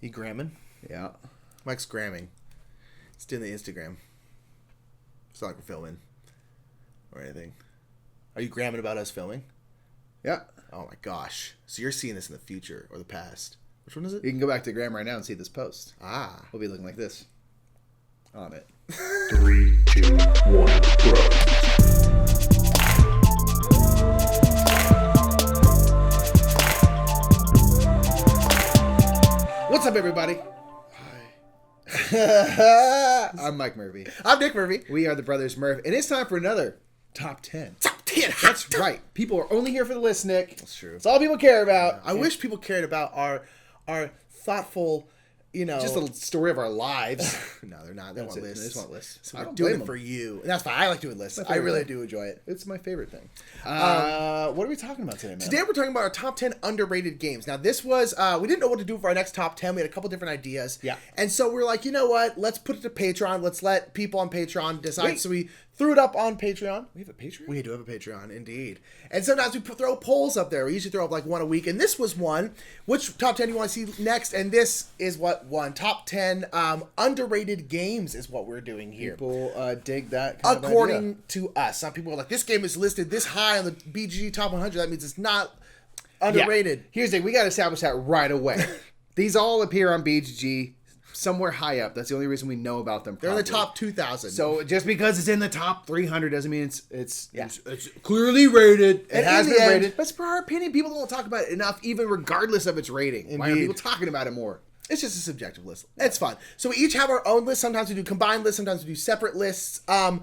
You gramming? Yeah. Mike's gramming. It's doing the Instagram. It's not like we're filming or anything. Are you gramming about us filming? Yeah. Oh my gosh. So you're seeing this in the future or the past. Which one is it? You can go back to Gram right now and see this post. Ah. We'll be looking like this on it. 3, 2, 1, throw. What's up, everybody? Hi. I'm Mike Murphy. I'm Nick Murphy. We are the brothers Murph, and it's time for another Top 10. Top 10. That's right. People are only here for the list, Nick. That's true. It's all people care about. I wish people cared about our thoughtful, Just the story of our lives. No, they're not. They That's want it. lists. They just want lists. So I we're don't doing blame it for them. you. And that's fine. I like doing lists. My I favorite really thing. do enjoy it. It's my favorite thing. What are we talking about today, man? Today we're talking about our top 10 underrated games. Now this was, we didn't know what to do for our next top 10. We had a couple different ideas. Yeah. And so we're like, you know what? Let's put it to Patreon. Let's let people on Patreon decide. Wait. So we threw it up on Patreon. We have a Patreon? We do have a Patreon, indeed. And sometimes we throw polls up there. We usually throw up like one a week. And this was one. Which top 10 you want to see next? And this is what won. Top 10 underrated games is what we're doing here. People dig that kind of idea. According to us. Some people are like, this game is listed this high on the BGG Top 100. That means it's not underrated. Yeah. Here's the thing. We got to establish that right away. These all appear on BGG somewhere high up. That's the only reason we know about them. They're in the probably. top 2,000. So just because it's in the top 300 doesn't mean it's clearly rated. It And has in the been end- rated. But for our opinion, people don't talk about it enough, even regardless of its rating. Why are Indeed. people talking about it more? it's just a subjective list. It's fun. So we each have our own list. Sometimes we do combined lists. Sometimes we do separate lists. I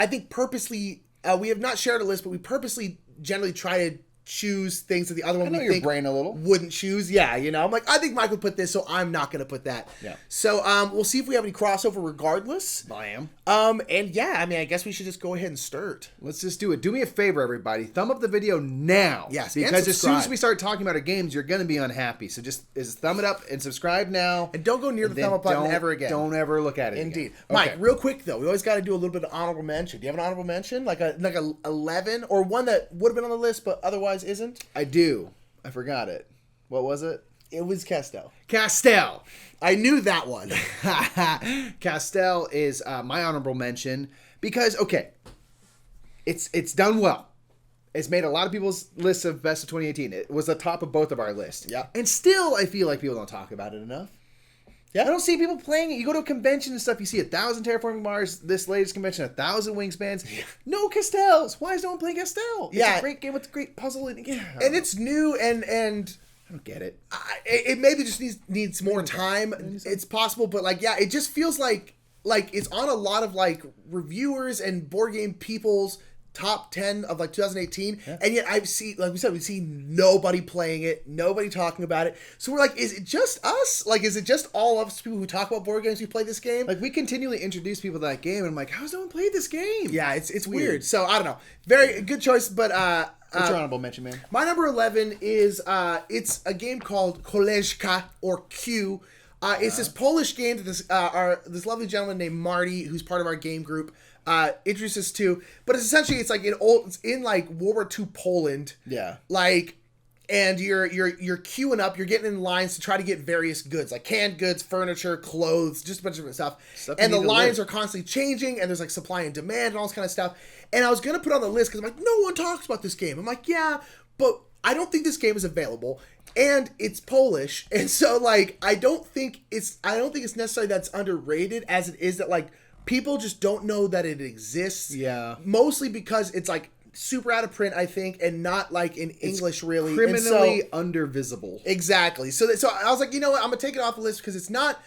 think purposely, we have not shared a list, but we purposely generally try to choose things that the other one I know we your think brain a little. wouldn't choose. Yeah, I'm like, I think Mike would put this, so I'm not going to put that. Yeah. So we'll see if we have any crossover regardless. I am. And yeah, I mean, I guess we should just go ahead and start. Let's just do it. Do me a favor, everybody. Thumb up the video now. Yes, and because as soon as subscribe. we start talking about our games, you're going to be unhappy. So just thumb it up and subscribe now. And don't go near the then thumb up button don't- ever again. Don't ever look at it Indeed. again. Mike, Okay. real quick though, we always got to do a little bit of honorable mention. Do you have an honorable mention? Like a 11 or one that would have been on the list but otherwise isn't? I do. I forgot it. What was it? It was Castel. Castell. I knew that one. Castell is my honorable mention because, okay, it's done well. It's made a lot of people's lists of best of 2018. It was the top of both of our lists. Yeah. And still, I feel like people don't talk about it enough. Yeah. I don't see people playing it. You go to a convention and stuff, you see 1,000 terraforming Mars, this latest convention, 1,000 Wingspans. No Castells. Why is no one playing Castell? It's Yeah. a great game with a great puzzle. And And it's new and I don't get it. it maybe just needs more time. It's possible, but like, yeah, it just feels like it's on a lot of like reviewers and board game people's top 10 of like 2018, and yet I've seen, like we said, we've seen nobody playing it, nobody talking about it. So we're like, is it just us? Like, is it just all of us people who talk about board games who play this game? Like, we continually introduce people to that game, and I'm like, how's no one played this game? Yeah, it's weird. So I don't know. Very good choice, but What's your honorable mention, man? my number 11 is it's a game called Koleżka or Q. It's this Polish game that this lovely gentleman named Marty, who's part of our game group, introduced us to. But it's essentially it's in like World War II Poland. Yeah. Like, and you're queuing up, you're getting in lines to try to get various goods, like canned goods, furniture, clothes, just a bunch of different stuff. you And the need to lines live. are constantly changing, and there's like supply and demand and all this kind of stuff. And I was gonna put it on the list because I'm like, no one talks about this game. I'm like, yeah, but I don't think this game is available, and it's Polish, and so like I don't think it's necessarily that's underrated as it is that like people just don't know that it exists. Yeah. Mostly because it's like super out of print, I think, and not like in English really. Criminally And undervisible. exactly. So I was like, you know what? I'm gonna take it off the list because it's not.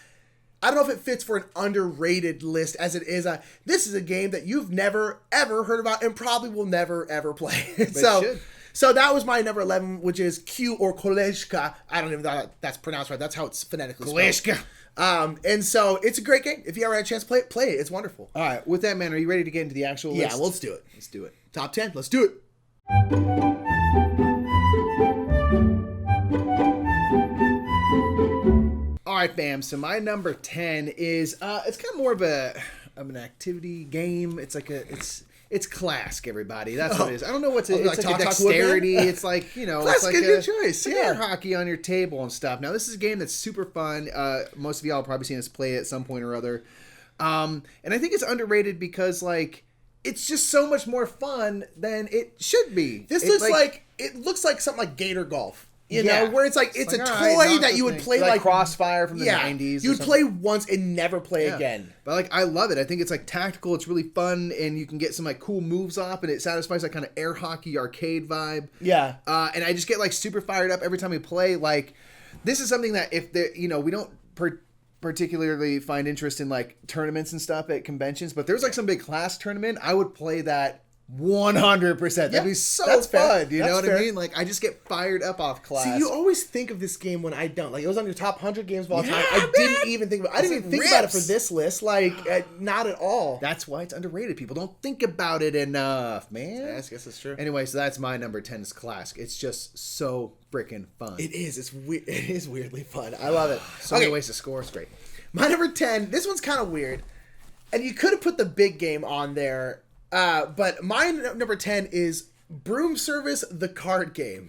I don't know if it fits for an underrated list as it is. This is a game that you've never ever heard about and probably will never ever play. should. So that was my number 11, which is Q or Koleżka. I don't even know that's pronounced right. That's how it's phonetically spelled. Koleżka. And so it's a great game. If you ever had a chance to play it. It's wonderful. All right. With that, man, are you ready to get into the actual Yeah, list? well, let's do it. Let's do it. Top 10. Let's do it. All right, fam. So my number 10 is it's kind of more of an activity game. It's like it's It's Klask, everybody. That's what it is. I don't know what's Like it's like a Talk dexterity. It's like, you know, Klask it's like is a good choice. like Yeah. air hockey on your table and stuff. Now, this is a game that's super fun. Most of y'all have probably seen us play it at some point or other. And I think it's underrated because, like, it's just so much more fun than it should be. This looks like something like Gator Golf. You know, where it's like it's a like, toy all right, that you would play like Crossfire from the 90s. You would play once and never play again. But like, I love it. I think it's like tactical. It's really fun, and you can get some like cool moves off, and it satisfies that kind of air hockey arcade vibe. Yeah. And I just get like super fired up every time we play. like, this is something that if the we don't particularly find interest in like tournaments and stuff at conventions, but there's like some big class tournament, I would play that 100%. That'd be so that's fun. fair. You know That's what fair. I mean? Like, I just get fired up off Klask. See, you always think of this game when I don't. Like, it was on your top 100 games of all time. Yeah, I man. didn't even think about it. I didn't even think about it for this list. Like, not at all. That's why it's underrated. People don't think about it enough, man. I guess that's true. Anyway, so that's my number 10 is Klask. It's just so freaking fun. It is. It is weirdly fun. I love it. So many ways to score. It's great. My number 10, this one's kind of weird. And you could have put the big game on there. But my number 10 is Broom Service, the card game.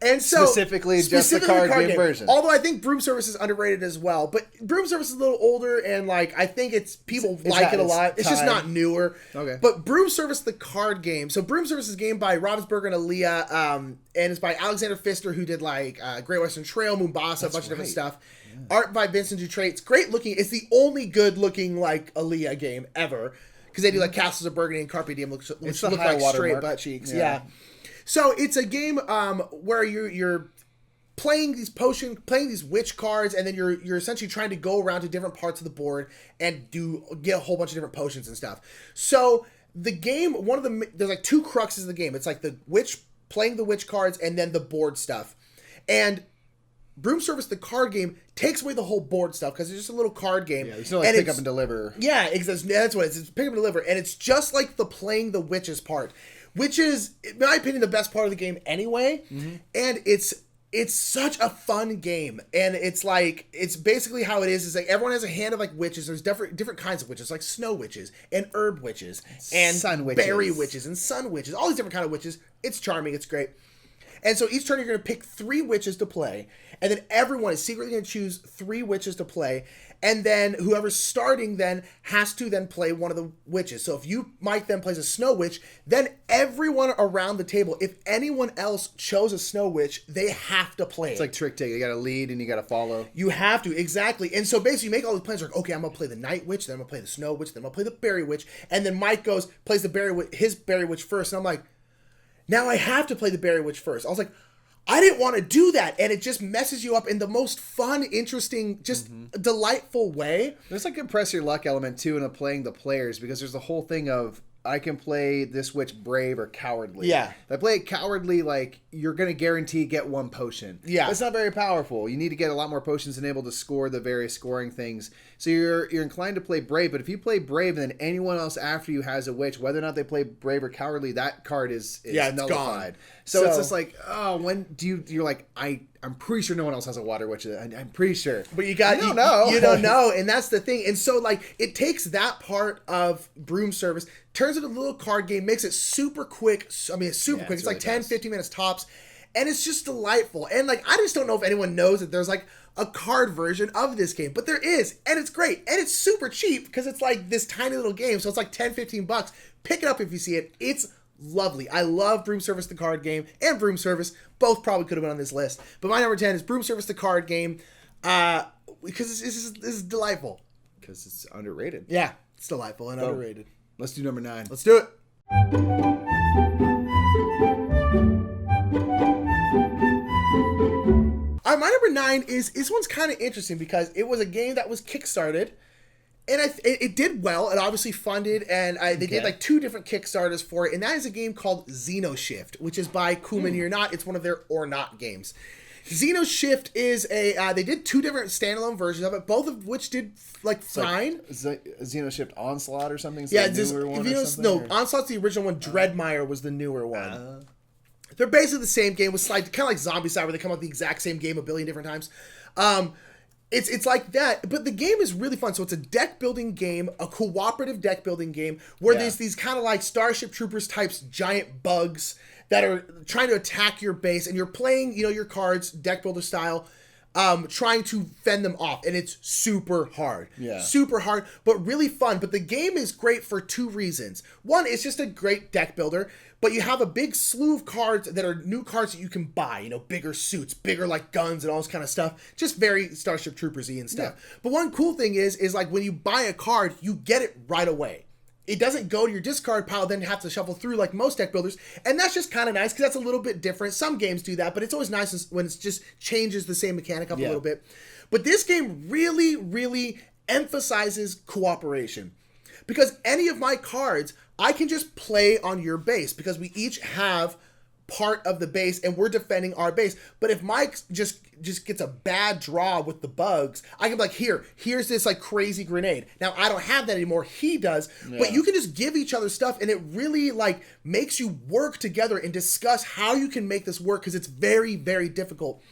And so Specifically just the card game version. Although I think Broom Service is underrated as well. But Broom Service is a little older, and like I think people like it a lot. It's just not newer. Okay. But Broom Service, the card game. So Broom Service is a game by Ravensburger and Aaliyah, and it's by Alexander Pfister, who did like Great Western Trail, Mombasa, a bunch of different stuff. Yeah. Art by Vincent Dutrait. It's great looking. It's the only good looking like Aaliyah game ever. Because they do like Castles of Burgundy and Carpe Diem, which look like straight butt cheeks. Yeah. So it's a game where you're playing these witch cards, and then you're essentially trying to go around to different parts of the board and get a whole bunch of different potions and stuff. So the game, there's like two cruxes of the game. It's like playing the witch cards and then the board stuff. And Broom Service, the card game, takes away the whole board stuff because it's just a little card game. Yeah, it's not like pick up and deliver. Yeah, exactly. That's what it is. It's pick up and deliver. And it's just like the playing the witches part, which is, in my opinion, the best part of the game anyway. Mm-hmm. And it's such a fun game. And it's basically how it is like everyone has a hand of like witches. There's different kinds of witches, like snow witches and herb witches and sun witches. Berry witches and sun witches, all these different kind of witches. It's charming. It's great. And so each turn you're going to pick 3 witches to play, and then everyone is secretly going to choose 3 witches to play, and then whoever's starting then has to then play one of the witches. So if Mike then plays a snow witch, then everyone around the table, if anyone else chose a snow witch, they have to play. It's like trick take. You got to lead and you got to follow. You have to, exactly. And so basically you make all these plans like, okay, I'm going to play the night witch, then I'm going to play the snow witch, then I'm going to play the berry witch, and then Mike plays his berry witch first, and I'm like, now I have to play the berry witch first. I was like, I didn't want to do that. And it just messes you up in the most fun, interesting, just delightful way. There's like a press your luck element too in playing the players, because there's the whole thing of I can play this witch brave or cowardly. Yeah. If I play it cowardly, like you're going to guarantee get 1 potion. Yeah. That's not very powerful. You need to get a lot more potions and able to score the various scoring things. So you're inclined to play brave, but if you play brave and then anyone else after you has a witch, whether or not they play brave or cowardly, that card is nullified. Gone. So it's just like, when you're like, I'm pretty sure no one else has a water witch. I'm pretty sure. But you don't know. You don't know, and that's the thing. And so, like, it takes that part of Broom Service, turns it into a little card game, makes it super quick. I mean, it's super quick. It's really like 10, 15 minutes tops. And it's just delightful. And, like, I just don't know if anyone knows that there's, like, a card version of this game. But there is. And it's great. And it's super cheap because it's, like, this tiny little game. So it's, like, 10, 15 bucks. Pick it up if you see it. It's lovely. I love Broom Service, the card game, and Broom Service. Both probably could have been on this list. But my number 10 is Broom Service, the card game, because this is delightful. Because it's underrated. Yeah, it's delightful and underrated. Let's do number 9. Let's do it. All right, my number 9 is, this one's kind of interesting because it was a game that was kickstarted. And it did well. It obviously funded, and they did like 2 different Kickstarters for it. And that is a game called Xenoshyft, which is by Kuman or Not. It's one of their or not games. Xenoshyft is they did 2 different standalone versions of it, both of which did like fine. Xenoshyft Onslaught or something? Yeah, Onslaught's the original one. Dreadmire was the newer one. They're basically the same game with kind of like Zombie Side, where they come out with the exact same game a billion different times. It's like that, but the game is really fun. So it's a deck building game, a cooperative deck building game where there's these kind of like Starship Troopers types giant bugs that are trying to attack your base, and you're playing, your cards deck builder style, trying to fend them off, and it's super hard. Super hard, but really fun. But the game is great for two reasons. One, it's just a great deck builder, but you have a big slew of cards that are new cards that you can buy, bigger suits, bigger like guns and all this kind of stuff. Just very Starship Troopers-y and stuff. Yeah. But one cool thing is like when you buy a card, you get it right away. It doesn't go to your discard pile, then have to shuffle through like most deck builders. And that's just kind of nice because that's a little bit different. Some games do that, but it's always nice when it just changes the same mechanic up a little bit. But this game really, really emphasizes cooperation. Because any of my cards, I can just play on your base because we each have part of the base and we're defending our base. But if Mike just gets a bad draw with the bugs, I can be like, here's this like crazy grenade. Now I don't have that anymore. He does, but you can just give each other stuff, and it really like makes you work together and discuss how you can make this work, because it's very, very difficult.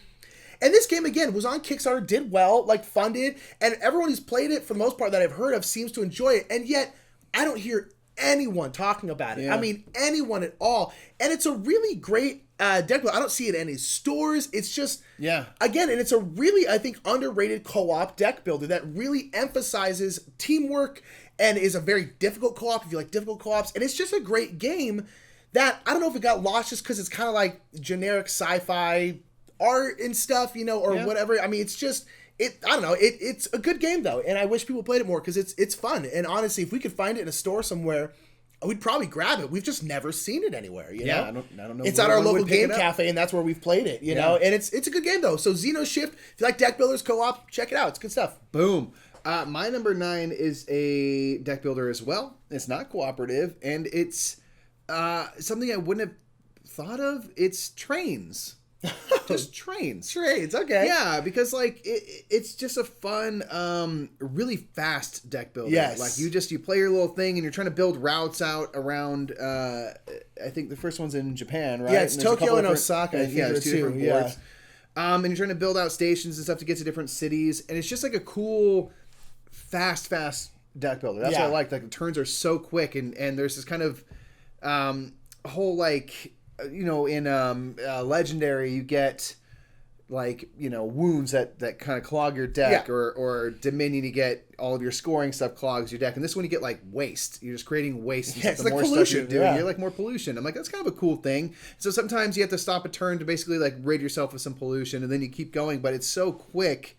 And this game, again, was on Kickstarter, did well, like funded, and everyone who's played it, for the most part, that I've heard of, seems to enjoy it. And yet, I don't hear anyone talking about it. I mean, anyone at all. And it's a really great deck builder. I don't see it in any stores. It's just, again, and it's a really, I think, underrated co-op deck builder that really emphasizes teamwork and is a very difficult co-op if you like difficult co-ops. And it's just a great game that, I don't know if it got lost just because it's kind of like generic sci-fi art and stuff, or whatever. I mean, it's just, I don't know. It's a good game though, and I wish people played it more because it's fun. And honestly, if we could find it in a store somewhere, we'd probably grab it. We've just never seen it anywhere. You know? I don't know. It's at our local game cafe, and that's where we've played it. You know, and it's a good game though. So Xenoshyft, if you like deck builders co-op, check it out. It's good stuff. Boom. My number 9 is a deck builder as well. It's not cooperative, and it's something I wouldn't have thought of. It's trains. Just trains, okay. Yeah, because like it's just a fun, really fast deck builder. Yes, like you play your little thing and you're trying to build routes out around. I think the first one's in Japan, right? Yeah, it's Tokyo and Osaka. There's two different ports. And you're trying to build out stations and stuff to get to different cities, and it's just like a cool, fast deck builder. That's what I like. Like the turns are so quick, and there's this kind of whole like. In Legendary, you get like wounds that kind of clog your deck, or Dominion, you get all of your scoring stuff clogs your deck, and this one you get like waste. You're just creating waste. Yeah, the like more pollution. Stuff you're doing, you're like more pollution. I'm like, that's kind of a cool thing. So sometimes you have to stop a turn to basically like rid yourself of some pollution, and then you keep going. But it's so quick.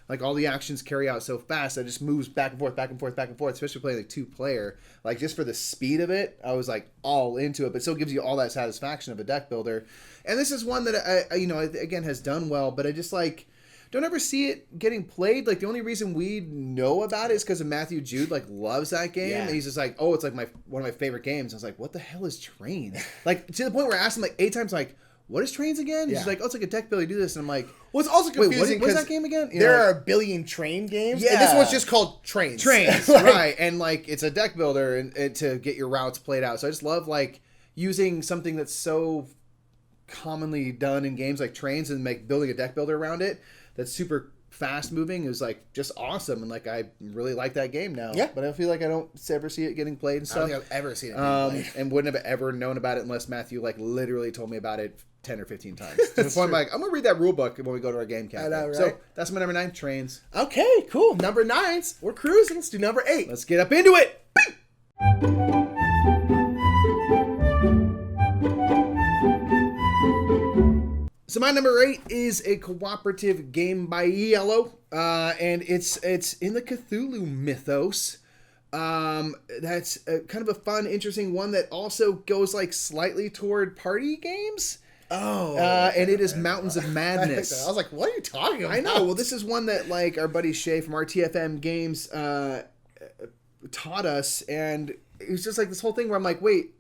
Like all the actions carry out so fast that it just moves back and forth, especially playing like 2-player. Like just for the speed of it, I was like all into it, but still gives you all that satisfaction of a deck builder. And this is one that I again has done well, but I just like don't ever see it getting played. Like the only reason we know about it is because of Matthew Jude like loves that game, and he's just like, oh, it's like one of my favorite games. I was like, what the hell is Trains? Like to the point where I asked him like 8 times, like, what is Trains again? He's like, oh, it's like a deck builder. You do this, and I'm like, well, it's also confusing. What is that game again? There are a billion train games, and this one's just called Trains. Right? And like it's a deck builder and to get your routes played out. So I just love like using something that's so commonly done in games like Trains and building a deck builder around it that's super fast moving. It was like just awesome, and like I really like that game now. Yeah, but I feel like I don't ever see it getting played and stuff. I don't think I've ever seen it being played. And wouldn't have ever known about it unless Matthew like literally told me about it 10 or 15 times. To the point I'm like, I'm gonna read that rule book when we go to our game cafe. I know, right? So that's my number 9, Trains. Okay, cool. Number 9s. We're cruising. Let's do number 8. Let's get up into it. So my number 8 is a cooperative game by Yellow, and it's in the Cthulhu mythos. That's kind of a fun, interesting one that also goes like slightly toward party games. Oh, and it is Mountains of Madness. I was like, what are you talking about? I know. Well, this is one that like our buddy Shay from RTFM Games taught us, and it was just like this whole thing where I'm like, wait,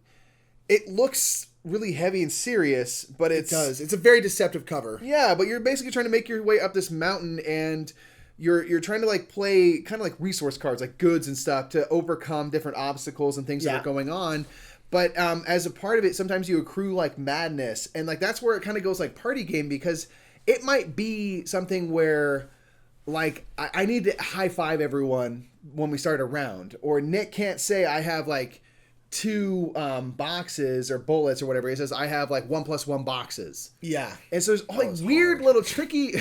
it looks really heavy and serious, but it does. It's a very deceptive cover. Yeah, but you're basically trying to make your way up this mountain, and you're trying to like play kind of like resource cards, like goods and stuff, to overcome different obstacles and things that are going on. But as a part of it, sometimes you accrue like madness, and like that's where it kind of goes like party game, because it might be something where like I need to high five everyone when we start a round, or Nick can't say I have like 2 boxes or bullets or whatever. He says I have like 1+1 boxes. Yeah. And so there's like weird little tricky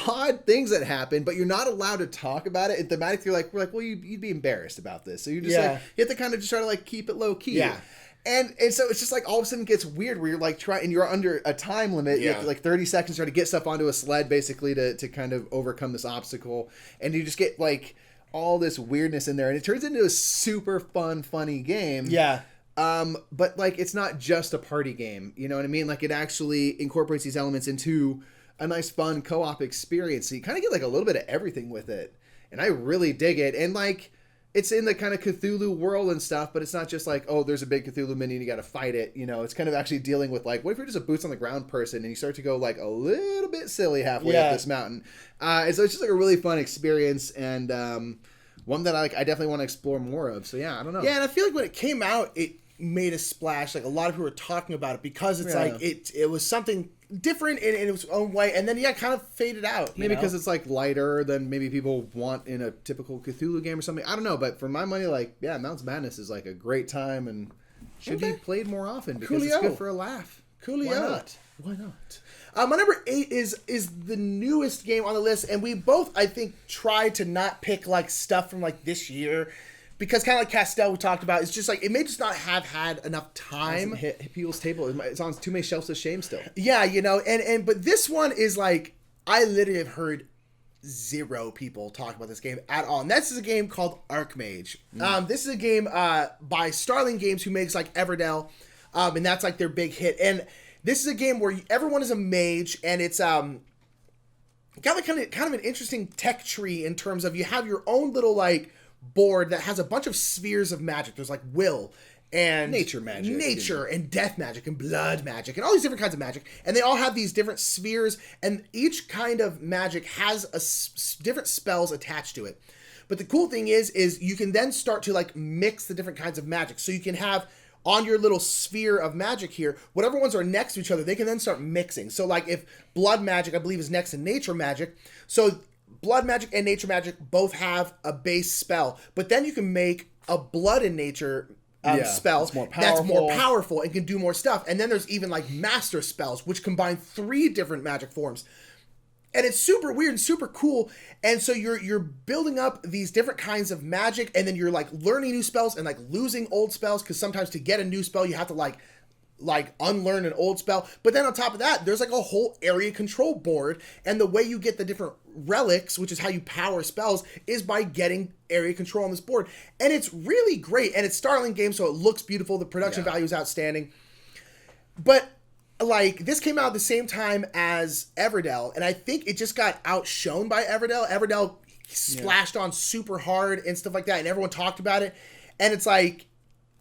odd things that happen, but you're not allowed to talk about it. And thematically we're like, well, you'd be embarrassed about this. So you just like, you have to kind of just try to like keep it low key. Yeah. And so it's just like all of a sudden it gets weird where you're like and you're under a time limit. You have like 30 seconds to try to get stuff onto a sled basically to kind of overcome this obstacle. And you just get like all this weirdness in there, and it turns into a super fun, funny game. Yeah. But like it's not just a party game, you know what I mean? Like it actually incorporates these elements into a nice, fun co-op experience. So you kind of get like a little bit of everything with it, and I really dig it. And like it's in the kind of Cthulhu world and stuff, but it's not just like, oh, there's a big Cthulhu minion, you got to fight it. You know, it's kind of actually dealing with like, what if you're just a boots on the ground person and you start to go like a little bit silly halfway up this mountain? And so it's just like a really fun experience, and one that I definitely want to explore more of. So yeah, I don't know. Yeah, and I feel like when it came out, it made a splash. Like a lot of people were talking about it because it's like it was something different in its own way, and then kind of faded out. Maybe because it's like lighter than maybe people want in a typical Cthulhu game or something. I don't know, but for my money, like Mounts Madness is like a great time and should be played more often because it's good for a laugh. Coolio. Why not? Why not? My number 8 is the newest game on the list, and we both, I think, tried to not pick like stuff from like this year, because kind of like Castell we talked about, it's just like it may just not have had enough time. Hit people's table. It's on too many shelves of shame still. Yeah, you know, and but this one is like I literally have heard 0 people talk about this game at all, and this is a game called Archmage. This is a game by Starling Games, who makes like Everdell, and that's like their big hit. And this is a game where everyone is a mage, and it's got like kind of an interesting tech tree in terms of you have your own little like board that has a bunch of spheres of magic. There's like will and nature magic, and death magic and blood magic and all these different kinds of magic, and they all have these different spheres, and each kind of magic has different spells attached to it. But the cool thing is you can then start to like mix the different kinds of magic. So you can have on your little sphere of magic here, whatever ones are next to each other, they can then start mixing. So like if blood magic, I believe, is next to nature magic, so blood magic and nature magic both have a base spell, but then you can make a blood and nature spell that's more powerful and can do more stuff. And then there's even like master spells, which combine 3 different magic forms. And it's super weird and super cool. And so you're building up these different kinds of magic, and then you're like learning new spells and like losing old spells, because sometimes to get a new spell you have to like unlearn an old spell. But then on top of that, there's like a whole area control board, and the way you get the different relics, which is how you power spells, is by getting area control on this board. And it's really great, and it's Starling Games, so it looks beautiful. The production value is outstanding. But like this came out at the same time as Everdell, and I think it just got outshone by Everdell. Everdell splashed on super hard and stuff like that, and everyone talked about it. And it's like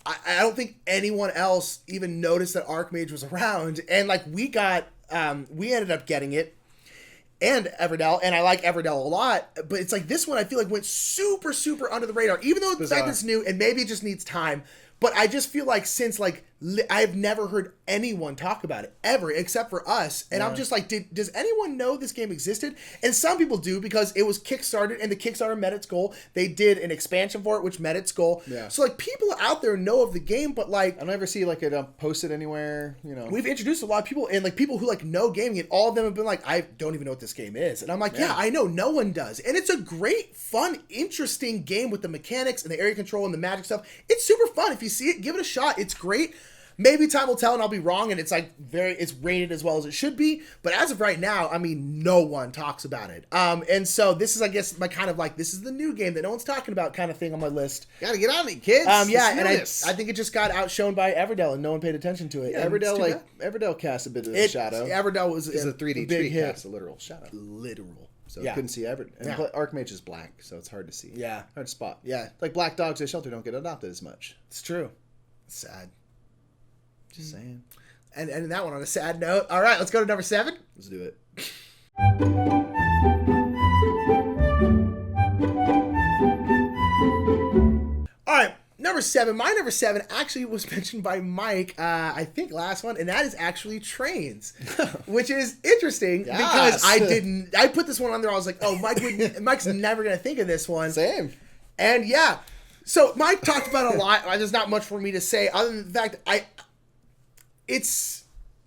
I don't think anyone else even noticed that Archmage was around, and like we ended up getting it and Everdell, and I like Everdell a lot, but it's like this one I feel like went super under the radar, even though the fact it's new and maybe it just needs time. But I just feel like since like I've never heard anyone talk about it ever except for us, and I'm just like, does anyone know this game existed? And some people do, because it was Kickstarted and the Kickstarter met its goal. They did an expansion for it which met its goal. Yeah. So like people out there know of the game, but like I don't ever see like it posted anywhere. You know, we've introduced a lot of people, and like people who like know gaming, and all of them have been like, I don't even know what this game is, and I'm like, yeah, I know, no one does. And it's a great, fun, interesting game with the mechanics and the area control and the magic stuff. It's super fun. If you see it, give it a shot. It's great. Maybe time will tell and I'll be wrong, and it's like it's rated as well as it should be. But as of right now, I mean, no one talks about it. And so this is, I guess, my kind of like, this is the new game that no one's talking about kind of thing on my list. Gotta get on it, kids. And I think it just got outshone by Everdell, and no one paid attention to it. Yeah, Everdell cast a bit of a shadow. Everdell is a 3D big tree hit. Cast a literal shadow. Literal. So I couldn't see Everdell. And Archmage is black, so it's hard to see. Yeah. Hard to spot. Yeah. Like black dogs at shelter don't get adopted as much. It's true. It's sad. Just saying. And that one on a sad note. All right, let's go to number 7. Let's do it. All right, number 7. My number 7 actually was mentioned by Mike, I think last one, and that is actually Trains, which is interesting because I put this one on there. I was like, oh, Mike's never going to think of this one. Same. And yeah, so Mike talked about it a lot. There's not much for me to say other than the fact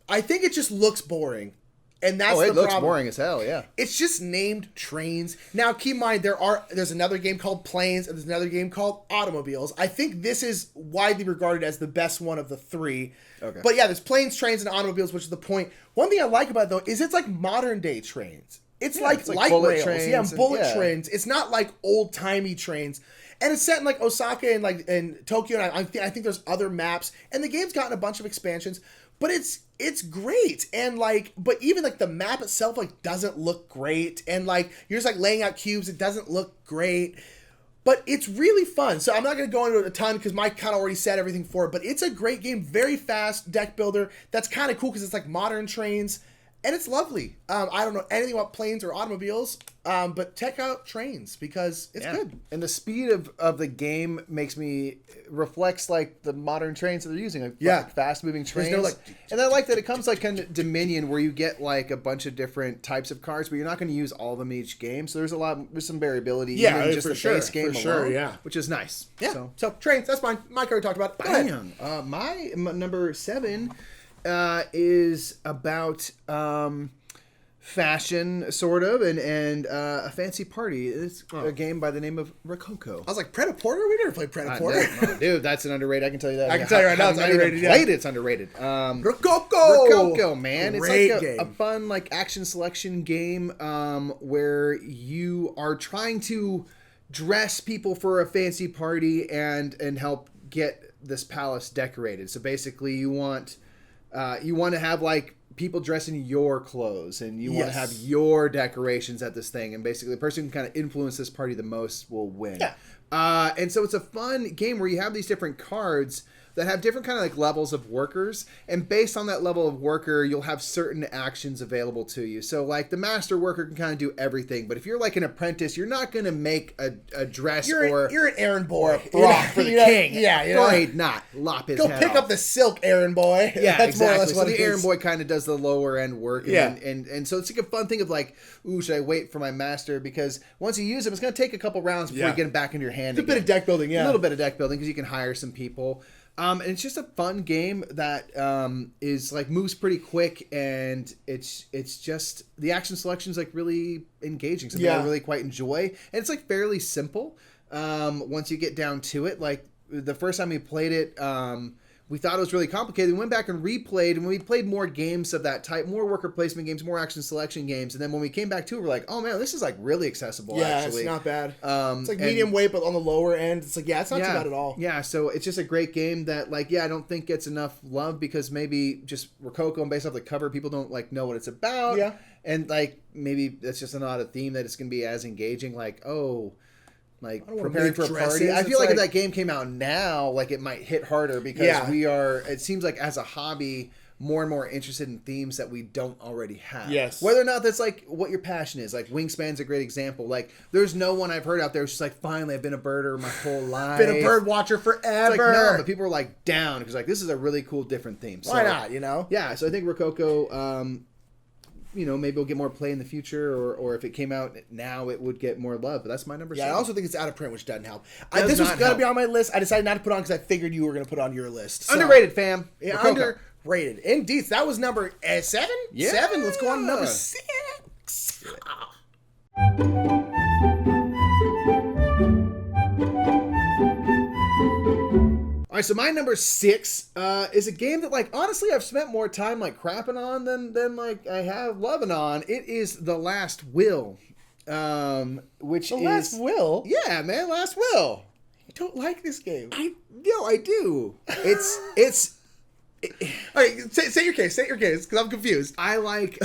I think it just looks boring. And that's the problem. It looks boring as hell, yeah. It's just named Trains. Now, keep in mind, there's another game called Planes, and there's another game called Automobiles. I think this is widely regarded as the best one of the 3. Okay. But yeah, there's Planes, Trains, and Automobiles, which is the point. One thing I like about it, though, is it's like modern-day trains. It's like light rails. Trains and bullet trains. It's not like old-timey trains. And it's set in like Osaka and Tokyo, and I think there's other maps. And the game's gotten a bunch of expansions. But it's great, and but even the map itself doesn't look great, and you're just laying out cubes. It doesn't look great, but it's really fun. So I'm not going to go into it a ton because Mike kind of already said everything for it. But it's a great game, very fast deck builder. That's kind of cool because it's modern trains, and it's lovely. I don't know anything about planes or automobiles, but check out Trains because it's good. And the speed of the game reflects the modern trains that they're using, fast moving trains. And I like that it comes kind of Dominion, where you get a bunch of different types of cards, but you're not going to use all of them in each game. So there's some variability. Yeah, even just the base game alone, which is nice. Yeah. So Trains, that's mine. Mike already talked about it. Bam. My number 7 is about fashion, sort of, and a fancy party. It's a game by the name of Rococo. I was like, Predaporter? We never played Predaporter. No, dude, that's an underrated. I can tell you that. I can tell you right now it's underrated. It's underrated. Rococo, man. Great it's game. A fun action selection game where you are trying to dress people for a fancy party and help get this palace decorated. So basically, you want to have people dress in your clothes, and you want to have your decorations at this thing, and basically the person who can kind of influence this party the most will win. Yeah. And so it's a fun game where you have these different cards that have different kind of levels of workers, and based on that level of worker, you'll have certain actions available to you. So the master worker can kind of do everything, but if you're an apprentice, you're not going to make a dress you're an errand boy, or a frock for the king. Yeah, go ahead, not lop his go head pick off. up the silk, errand boy. Yeah, that's exactly. more or less what so the errand boy kind of does the lower end work. And so it's a fun thing of ooh, should I wait for my master? Because once you use him, it's going to take a couple rounds before you get him back into your hand. It's a bit of deck building, a little bit of deck building because you can hire some people. And it's just a fun game that is moves pretty quick, and it's just the action selection is really engaging. Something I really quite enjoy, and it's fairly simple. Once you get down to it, the first time we played it, we thought it was really complicated. We went back and replayed, and we played more games of that type, more worker placement games, more action selection games. And then when we came back to it, we're like, oh man, this is really accessible. Yeah, actually. it's not bad. It's medium weight, but on the lower end, it's it's not too bad at all. Yeah, so it's just a great game that I don't think gets enough love because maybe just Rococo and based off the cover, people don't know what it's about. Yeah, and maybe that's just not a theme that it's gonna be as engaging. Preparing for a party. I feel if that game came out now, it might hit harder because we are, it seems as a hobby, more and more interested in themes that we don't already have. Yes. Whether or not that's what your passion is. Wingspan's a great example. There's no one I've heard out there who's just finally I've been a birder my whole life. Been a bird watcher forever. No, but people are down because this is a really cool different theme. Why not, Yeah, so I think Rococo, maybe we'll get more play in the future, or if it came out now, it would get more love. But that's my number 7. I also think it's out of print, which doesn't help. This was going to be on my list. I decided not to put on because I figured you were going to put on your list. So. Underrated, fam. Yeah, underrated. Indeed. So that was number 7? Yeah. 7. Let's go on to number 6. All right, so my number 6 is a game that, honestly, I've spent more time, crapping on than I have loving on. It is The Last Will, which is... Last Will? Yeah, man, Last Will. You don't like this game. I do. It's... All right, say your case, because I'm confused. I like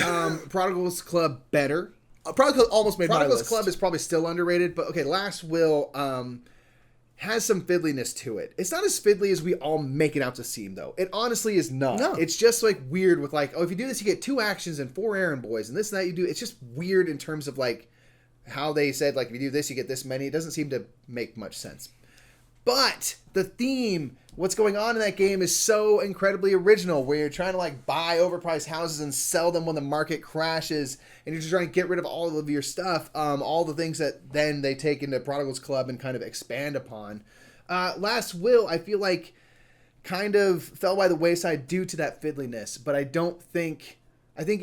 Prodigal's Club better. Prodigal's almost made my list. Prodigal's Club is probably still underrated, but okay, Last Will... has some fiddliness to it. It's not as fiddly as we all make it out to seem, though. It honestly is not. No. It's just weird with if you do this, you get 2 actions and 4 errand boys, and this and that you do. It's just weird in terms of how they said if you do this, you get this many. It doesn't seem to make much sense. But the theme, what's going on in that game is so incredibly original, where you're trying to like buy overpriced houses and sell them when the market crashes, and you're just trying to get rid of all of your stuff, all the things that then they take into Prodigal's Club and kind of expand upon. Last Will, I feel like, kind of fell by the wayside due to that fiddliness, but I think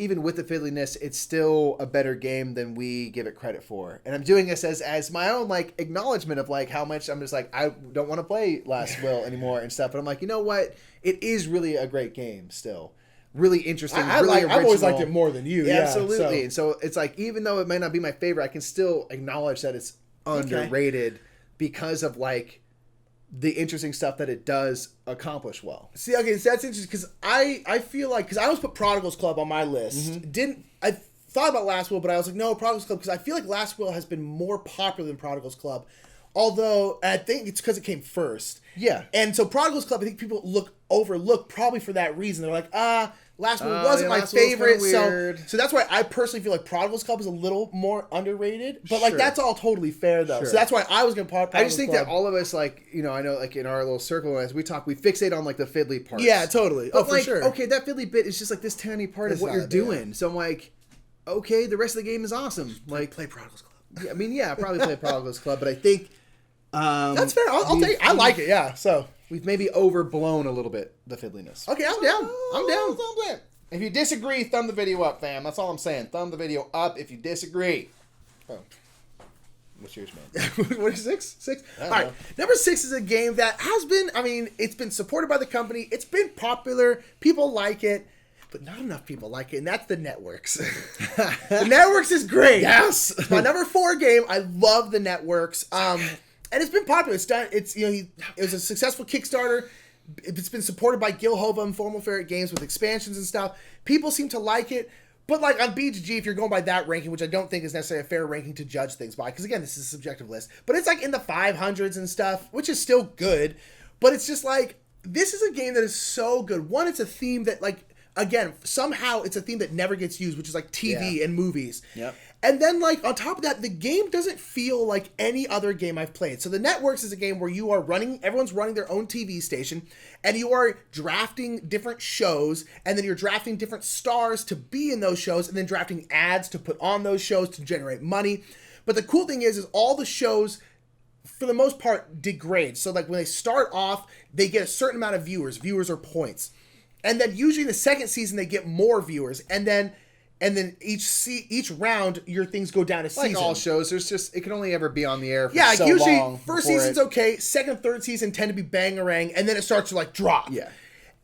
even with the fiddliness, it's still a better game than we give it credit for. And I'm doing this as my own like acknowledgement of like how much I'm just like, I don't want to play Last Will anymore and stuff. But I'm like, you know what? It is really a great game still. Really interesting. I've always liked it more than you. Yeah, absolutely. And so it's like, even though it might not be my favorite, I can still acknowledge that it's underrated because of like the interesting stuff that it does accomplish well. See, okay, so that's interesting because I feel like, because I always put Prodigal's Club on my list. I thought about Last Will, but I was like, no, Prodigal's Club, because I feel like Last Will has been more popular than Prodigal's Club. Although I think it's because it came first. Yeah. And so Prodigal's Club, I think people overlook probably for that reason. They're like, Last Will wasn't my favorite. So that's why I personally feel like Prodigal's Club is a little more underrated. But like that's all totally fair though. Sure. So that's why I was going to put Prodigal's Club. I just think that all of us, like, you know, I know like in our little circle as we talk, we fixate on like the fiddly parts. Yeah, totally. But for sure. Okay, that fiddly bit is just like this tiny part of what you're doing. So I'm like, okay, the rest of the game is awesome. Like, play Prodigal's Club. Yeah, I mean, yeah, probably play Prodigal's Club, but I think that's fair. I'll take it. I like it. Yeah. So we've maybe overblown a little bit the fiddliness. Okay, I'm down. I'm down. If you disagree, thumb the video up, fam. That's all I'm saying. Thumb the video up if you disagree. Oh. What's yours, man? What is 6? 6? All right. Number 6 is a game that has been, it's been supported by the company. It's been popular. People like it. But not enough people like it, and that's the Networks. The Networks is great. Yes. It's my number 4 game. I love the Networks. And it's been popular. It's done. It was a successful Kickstarter. It's been supported by Gil Hova and Formal Ferret Games with expansions and stuff. People seem to like it. But like on BGG, if you're going by that ranking, which I don't think is necessarily a fair ranking to judge things by, because again, this is a subjective list, but it's like in the 500s and stuff, which is still good. But it's just like, this is a game that is so good. One, it's a theme that like, again, somehow it's a theme that never gets used, which is like TV and movies. Yep. And then like on top of that, the game doesn't feel like any other game I've played. So the Networks is a game where you are everyone's running their own TV station, and you are drafting different shows, and then you're drafting different stars to be in those shows, and then drafting ads to put on those shows to generate money. But the cool thing is all the shows, for the most part, degrade. So like when they start off, they get a certain amount of viewers. Viewers are points. And then usually in the second season, they get more viewers. And then each round, your things go down a season. Like all shows, it can only ever be on the air for so usually long. First season's okay, second and third season tend to be bang-a-rang, and then it starts to like drop. Yeah.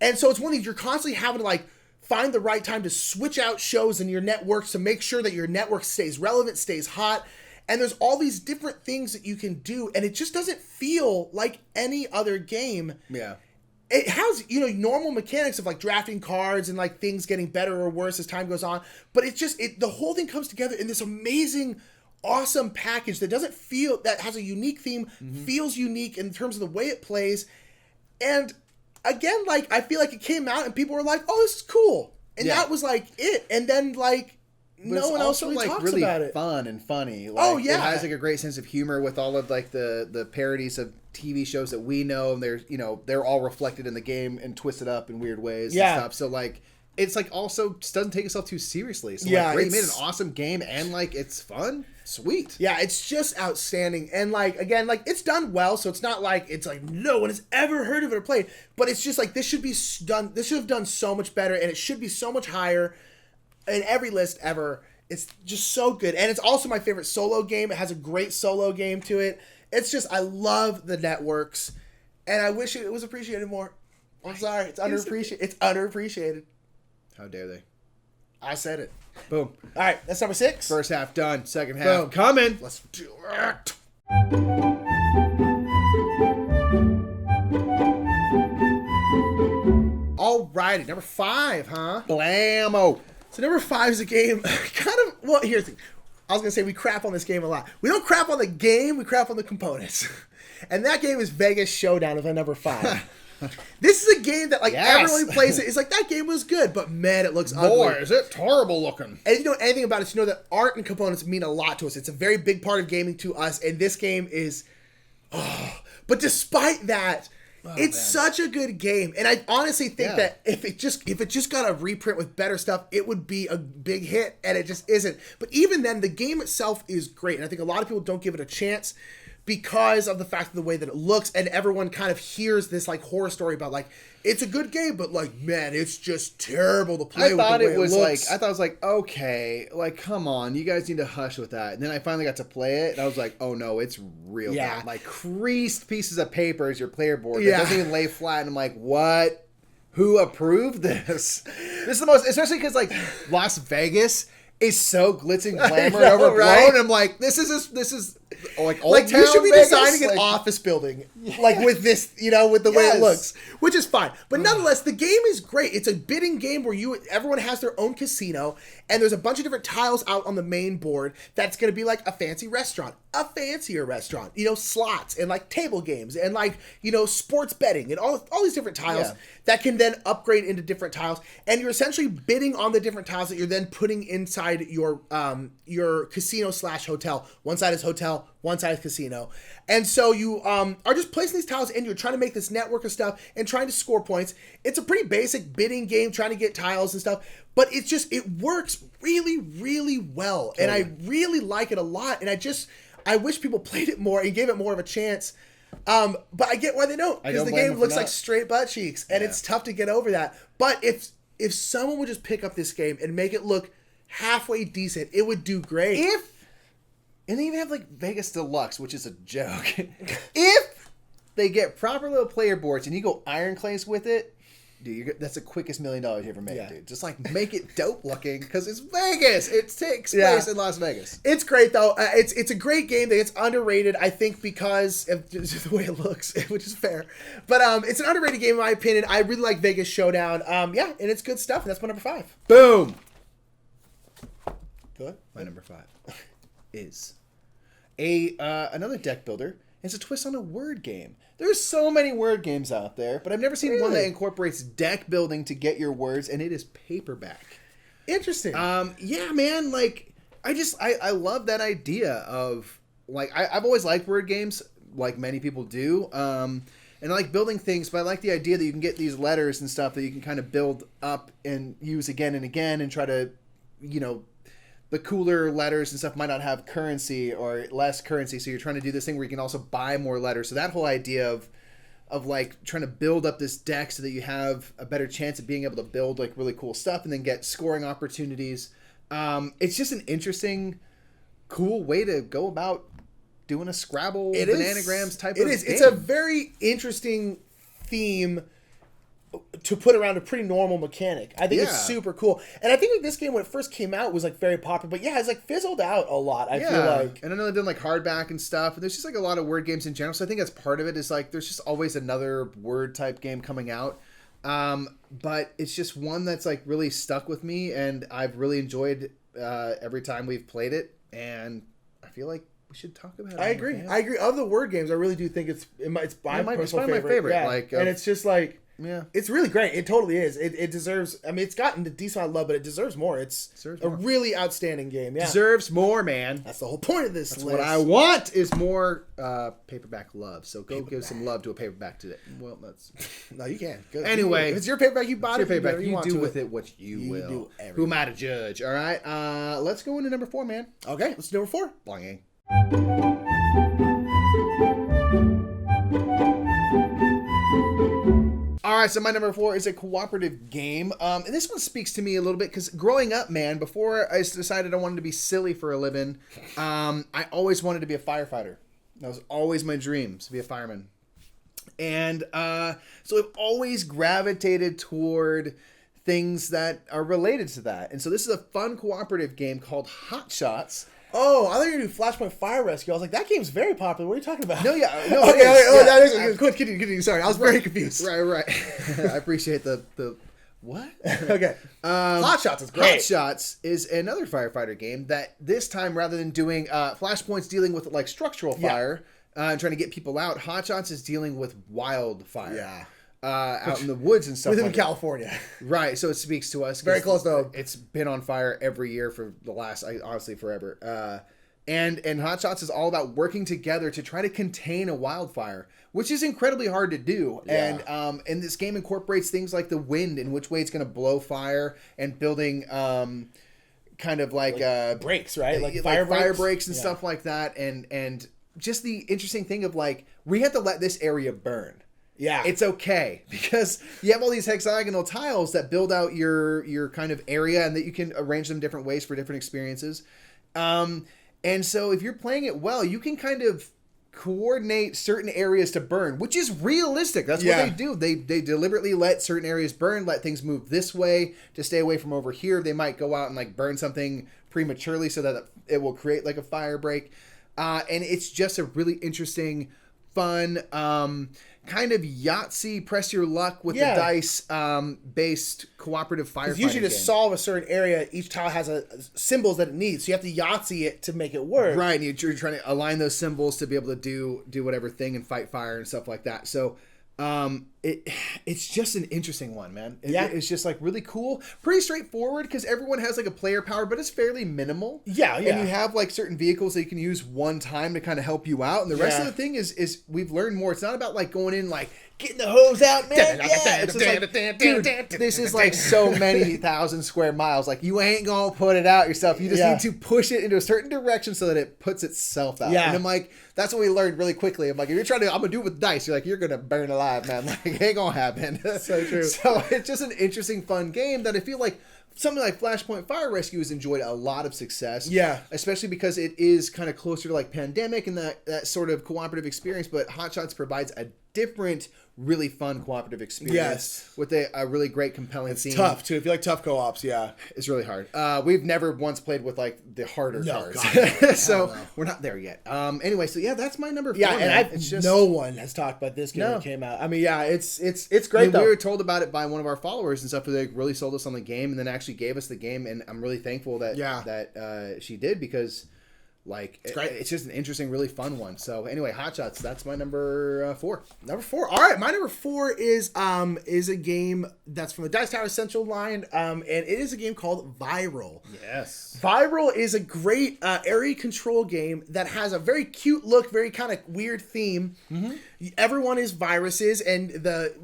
And so it's one of these, you're constantly having to like find the right time to switch out shows in your networks to make sure that your network stays relevant, stays hot. And there's all these different things that you can do, and it just doesn't feel like any other game. Yeah. It has, normal mechanics of like drafting cards and like things getting better or worse as time goes on. But it's just, the whole thing comes together in this amazing, awesome package that that has a unique theme, feels unique in terms of the way it plays. And again, like, I feel like it came out and people were like, oh, this is cool. And that was like it. And then like, no one else really talks really about it. Fun and funny. Like, it has like a great sense of humor with all of like the parodies of TV shows that we know, and they're all reflected in the game and twisted up in weird ways and stuff. So like it's like also just doesn't take itself too seriously. So like, great, you made an awesome game and like it's fun. Sweet. Yeah, it's just outstanding. And like again, like it's done well, so it's not like it's like no one has ever heard of it or played, but it's just like this should have done so much better, and it should be so much higher in every list ever. It's just so good. And it's also my favorite solo game. It has a great solo game to it. It's just, I love the Networks, and I wish it was appreciated more. I'm sorry. It's underappreciated. It's underappreciated. How dare they? I said it. Boom. All right, that's number 6. First half done. Second half coming. Let's do it. All righty, number 5, huh? Blammo. So number 5 is a game here's the thing. I was going to say we crap on this game a lot. We don't crap on the game, we crap on the components. And that game is Vegas Showdown is my number 5. This is a game that everyone who plays it is like, that game was good, but man, it looks ugly. Boy, is it terrible looking. And if you know anything about it, you know that art and components mean a lot to us. It's a very big part of gaming to us, and this game is But despite that, it's man. such a good game, and I honestly think that if it just got a reprint with better stuff, it would be a big hit, and it just isn't. But even then, the game itself is great, and I think a lot of people don't give it a chance because of the fact of the way that it looks, and everyone kind of hears this like horror story about like it's a good game, but like man, it's just terrible to play. I thought with the way it was looks. like, I thought it was like, okay, like come on, you guys need to hush with that. And then I finally got to play it, and I was like, oh no, it's real bad. Like creased pieces of paper as your player board. It doesn't even lay flat. And I'm like, what? Who approved this? This is the most, especially because like Las Vegas is so glitz and glamour and overblown. Right? I'm like, this is like old like town you should be Vegas? designing an like, office building like with this, with the way it looks, which is fine. But nonetheless, the game is great. It's a bidding game where everyone has their own casino, and there's a bunch of different tiles out on the main board that's going to be like a fancy restaurant, a fancier restaurant, slots and like table games and like, sports betting and all these different tiles that can then upgrade into different tiles. And you're essentially bidding on the different tiles that you're then putting inside your casino / hotel. One side is hotel, one side is casino. And so you are just placing these tiles and you're trying to make this network of stuff and trying to score points. It's a pretty basic bidding game, trying to get tiles and stuff, but it works really, really well. Totally. And I really like it a lot. And I wish people played it more and gave it more of a chance. But I get why they don't, because the game looks like straight butt cheeks and it's tough to get over that. But if someone would just pick up this game and make it look halfway decent, it would do great. And they even have like Vegas Deluxe, which is a joke. If they get proper little player boards and you go ironclays with it, dude, that's the quickest $1 million you ever made, dude. Just like make it dope looking because it's Vegas. It takes place in Las Vegas. It's great though. It's a great game. It's underrated, I think, because of just the way it looks, which is fair. But it's an underrated game in my opinion. I really like Vegas Showdown. And it's good stuff. And that's my number 5. Boom. Good. My number 5 is another deck builder. It's a twist on a word game. There's so many word games out there, but I've never seen one that incorporates deck building to get your words, and it is Paperback. Interesting. Yeah, man. Like, I love that idea of like I've always liked word games, like many people do. And I like building things, but I like the idea that you can get these letters and stuff that you can kind of build up and use again and again and try to, the cooler letters and stuff might not have currency or less currency, so you're trying to do this thing where you can also buy more letters. So that whole idea of like trying to build up this deck so that you have a better chance of being able to build like really cool stuff and then get scoring opportunities. It's just an interesting, cool way to go about doing a Scrabble bananagrams type of game. It's a very interesting theme to put around a pretty normal mechanic. I think it's super cool. And I think like this game, when it first came out, was like very popular. But it's like fizzled out a lot, I feel like. And I know they've done like hardback and stuff. And there's just like a lot of word games in general. So I think that's part of it, is like there's just always another word type game coming out. But it's just one that's like really stuck with me. And I've really enjoyed every time we've played it. And I feel like we should talk about it. I agree. Of the word games, I really do think it's my personal favorite. Yeah. Like, and it's just like, it's really great. It totally is. It deserves. I mean, it's gotten a decent amount of love, but it deserves more. It's a really outstanding game. Yeah, deserves more, man. That's the whole point of this. That's list. What I want is more Paperback love. So go give some love to a Paperback today. Well, that's no, you can't. Go, anyway, if it's your Paperback, you bought it. Paperback, you do with it what you will. Do Who am I to judge? All right, let's go into number 4, man. Okay, let's do number 4. Blang. All right, so my number 4 is a cooperative game. And this one speaks to me a little bit because growing up, man, before I decided I wanted to be silly for a living, I always wanted to be a firefighter. That was always my dream, to be a fireman. And so I've always gravitated toward things that are related to that. And so this is a fun cooperative game called Hotshots. Oh, I thought you were going to do Flashpoint Fire Rescue. I was like, that game's very popular. What are you talking about? No, okay. That is good. Continue. Sorry, I was very confused. Right. I appreciate the what? Okay. Hotshots is great. Hotshots is another firefighter game that this time, rather than doing Flashpoint's dealing with like structural fire and trying to get people out, Hotshots is dealing with wildfire. Yeah. Out in the woods and stuff. Within California. Right, so it speaks to us. Very close to home. It's been on fire every year for the last, honestly, forever. And Hotshots is all about working together to try to contain a wildfire, which is incredibly hard to do. Yeah. And this game incorporates things like the wind and which way it's going to blow fire, and building kind of like breaks, right? Like fire breaks and stuff like that. And just the interesting thing of like, we have to let this area burn. Yeah. It's okay, because you have all these hexagonal tiles that build out your kind of area, and that you can arrange them different ways for different experiences. And so if you're playing it well, you can kind of coordinate certain areas to burn, which is realistic. That's what they do. They deliberately let certain areas burn, let things move this way to stay away from over here. They might go out and like burn something prematurely so that it will create like a fire break. And it's just a really interesting, fun, kind of Yahtzee, press your luck with the dice based cooperative firefighting Usually to game. solve a certain area, each tile has symbols that it needs. So you have to Yahtzee it to make it work. Right, and you're trying to align those symbols to be able to do whatever thing and fight fire and stuff like that. So it's just an interesting one, man. It's just like really cool, pretty straightforward, because everyone has like a player power, but it's fairly minimal. Yeah. And you have like certain vehicles that you can use one time to kind of help you out, and the rest of the thing is we've learned more. It's not about like going in like getting the hose out, man. It's just like, dude, this is like so many thousand square miles. Like, you ain't gonna put it out yourself. You just need to push it into a certain direction so that it puts itself out. Yeah. And I'm like, that's what we learned really quickly. I'm like, if you're trying to, I'm gonna do it with dice. You're like, you're gonna burn alive, man. Like, it ain't gonna happen. So true. So it's just an interesting, fun game that I feel like something like Flashpoint Fire Rescue has enjoyed a lot of success. Yeah. Especially because it is kind of closer to like Pandemic and that sort of cooperative experience, but Hotshots provides a different, really fun cooperative experience with a really great, compelling theme. Tough too. If you like tough co-ops, It's really hard. We've never once played with like the harder cards. So we're not there yet. Anyway, so that's my number 4. Yeah, and man. no one has talked about this game when it came out. I mean, it's great. I mean, though. we were told about it by one of our followers and stuff, who they really sold us on the game, and then actually gave us the game, and I'm really thankful that she did, because like it's just an interesting, really fun one. So anyway, Hotshots, that's my number 4. Number 4. All right, my number 4 is a game that's from the Dice Tower Essential line, and it is a game called Viral. Yes. Viral is a great area control game that has a very cute look, very kind of weird theme. Mm-hmm. Everyone is viruses, and the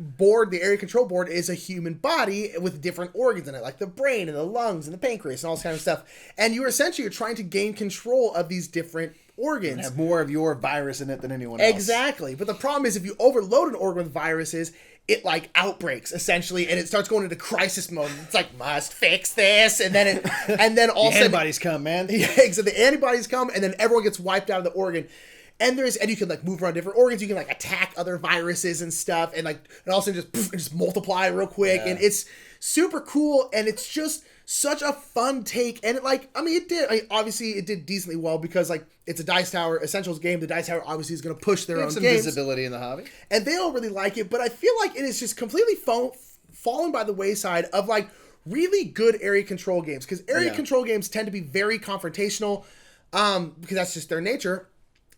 area control board, is a human body with different organs in it, like the brain and the lungs and the pancreas and all this kind of stuff. And you're trying to gain control of these different organs. And have more of your virus in it than anyone else. Exactly. But the problem is, if you overload an organ with viruses, it like outbreaks essentially, and it starts going into crisis mode. It's like, must fix this, and then all of a sudden antibodies come, man. Yeah, exactly. The antibodies come, and then everyone gets wiped out of the organ. And you can like move around different organs. You can like attack other viruses and stuff, and all of a sudden just multiply real quick. Yeah. And it's super cool, and it's just such a fun take. And obviously it did decently well, because like it's a Dice Tower Essentials game. The Dice Tower obviously is going to push their own some games. Visibility in the hobby, and they all really like it. But I feel like it is just completely fallen by the wayside of like really good area control games, because area control games tend to be very confrontational, because that's just their nature.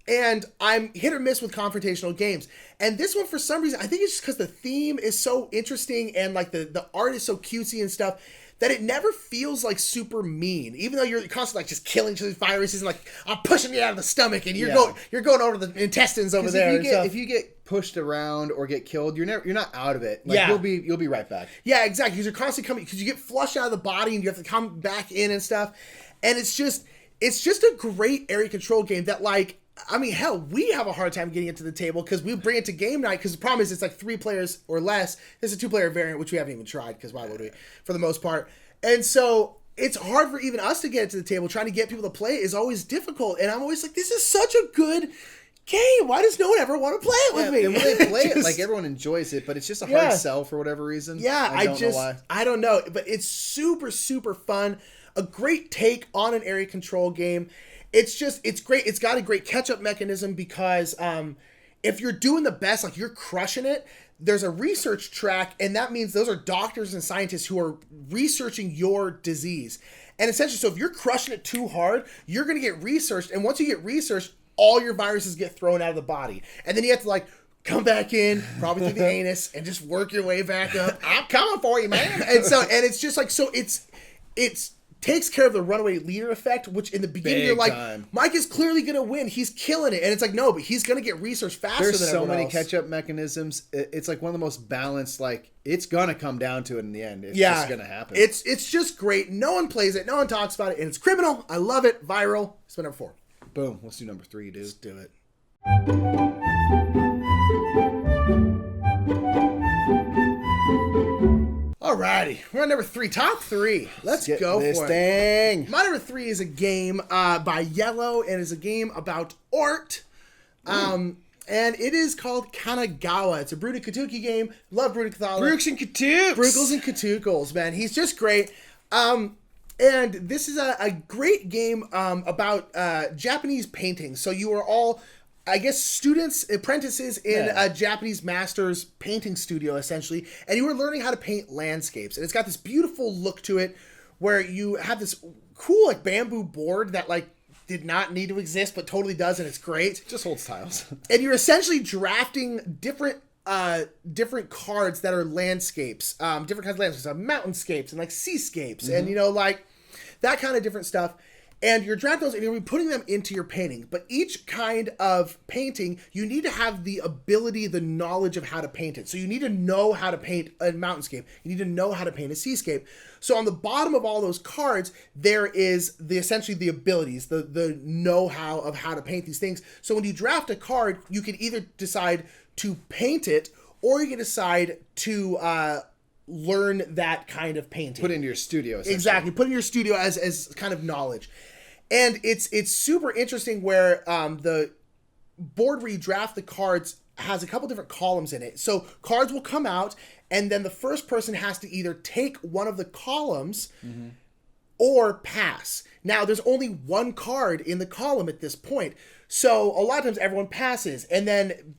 And I'm hit or miss with confrontational games. And this one, for some reason, I think it's just because the theme is so interesting, and like the art is so cutesy and stuff, that it never feels like super mean. Even though you're constantly like just killing these viruses and like, I'm pushing you out of the stomach, and you're going over the intestines over there. If you get pushed around or get killed, you're not out of it. Like, you'll be right back. Yeah, exactly. Because you're constantly coming, because you get flushed out of the body and you have to come back in and stuff. And it's just a great area control game that, like, I mean, hell, we have a hard time getting it to the table, because we bring it to game night, because the problem is it's like 3 players or less. There's a 2-player variant, which we haven't even tried, because why would we, for the most part. And so it's hard for even us to get it to the table. Trying to get people to play it is always difficult. And I'm always like, this is such a good game. Why does no one ever want to play it with me? And when they play it, like, everyone enjoys it, but it's just a hard sell for whatever reason. Yeah, I don't know why. I don't know. But it's super, super fun. A great take on an area control game. It's great. It's got a great catch-up mechanism, because if you're doing the best, like you're crushing it, there's a research track, and that means those are doctors and scientists who are researching your disease. And essentially, so if you're crushing it too hard, you're going to get researched, and once you get researched, all your viruses get thrown out of the body. And then you have to like come back in, probably through the anus, and just work your way back up. I'm coming for you, man. And it's just like, so it's takes care of the runaway leader effect, which in the beginning Big you're like, time. Mike is clearly going to win. He's killing it. And it's like, no, but he's going to get research faster There's than so everyone many else. catch-up mechanisms. It's like one of the most balanced, like, it's going to come down to it in the end. It's Yeah. just going to happen. It's just great. No one plays it. No one talks about it. And it's criminal. I love it. Viral. It's been number 4. Boom. Let's do number 3, dude. Let's do it. Alrighty, we're on number 3, top 3. Let's Get go this for it. thing. My number 3 is a game by Yellow, and is a game about art. And it is called Kanagawa. It's a Bruno Katuki game. Love Bruno Katuki. Brooks and Katukes. Brugels and Katuckles, man. He's just great. And this is a great game about Japanese painting. So you are all, I guess, students, apprentices in a Japanese master's painting studio, essentially. And you are learning how to paint landscapes. And it's got this beautiful look to it where you have this cool, like, bamboo board that, like, did not need to exist, but totally does, and it's great. Just holds tiles. And you're essentially drafting different cards that are landscapes, different kinds of landscapes, mountainscapes and like seascapes, and like that kind of different stuff. And you're drafting those and you're putting them into your painting. But each kind of painting, you need to have the ability, the knowledge of how to paint it. So you need to know how to paint a mountainscape. You need to know how to paint a seascape. So on the bottom of all those cards, there is essentially the abilities, the know-how of how to paint these things. So when you draft a card, you can either decide to paint it, or you can decide to learn that kind of painting. Put it into your studio, essentially. Exactly. Put it in your studio as kind of knowledge. And it's super interesting where the board where you draft the cards has a couple different columns in it. So cards will come out, and then the first person has to either take one of the columns or pass. Now, there's only one card in the column at this point. So a lot of times everyone passes. And then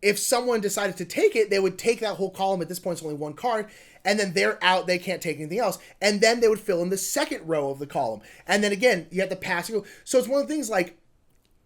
if someone decided to take it, they would take that whole column. At this point, it's only one card. And then they're out. They can't take anything else. And then they would fill in the second row of the column. And then again, you have to pass. So it's one of the things like,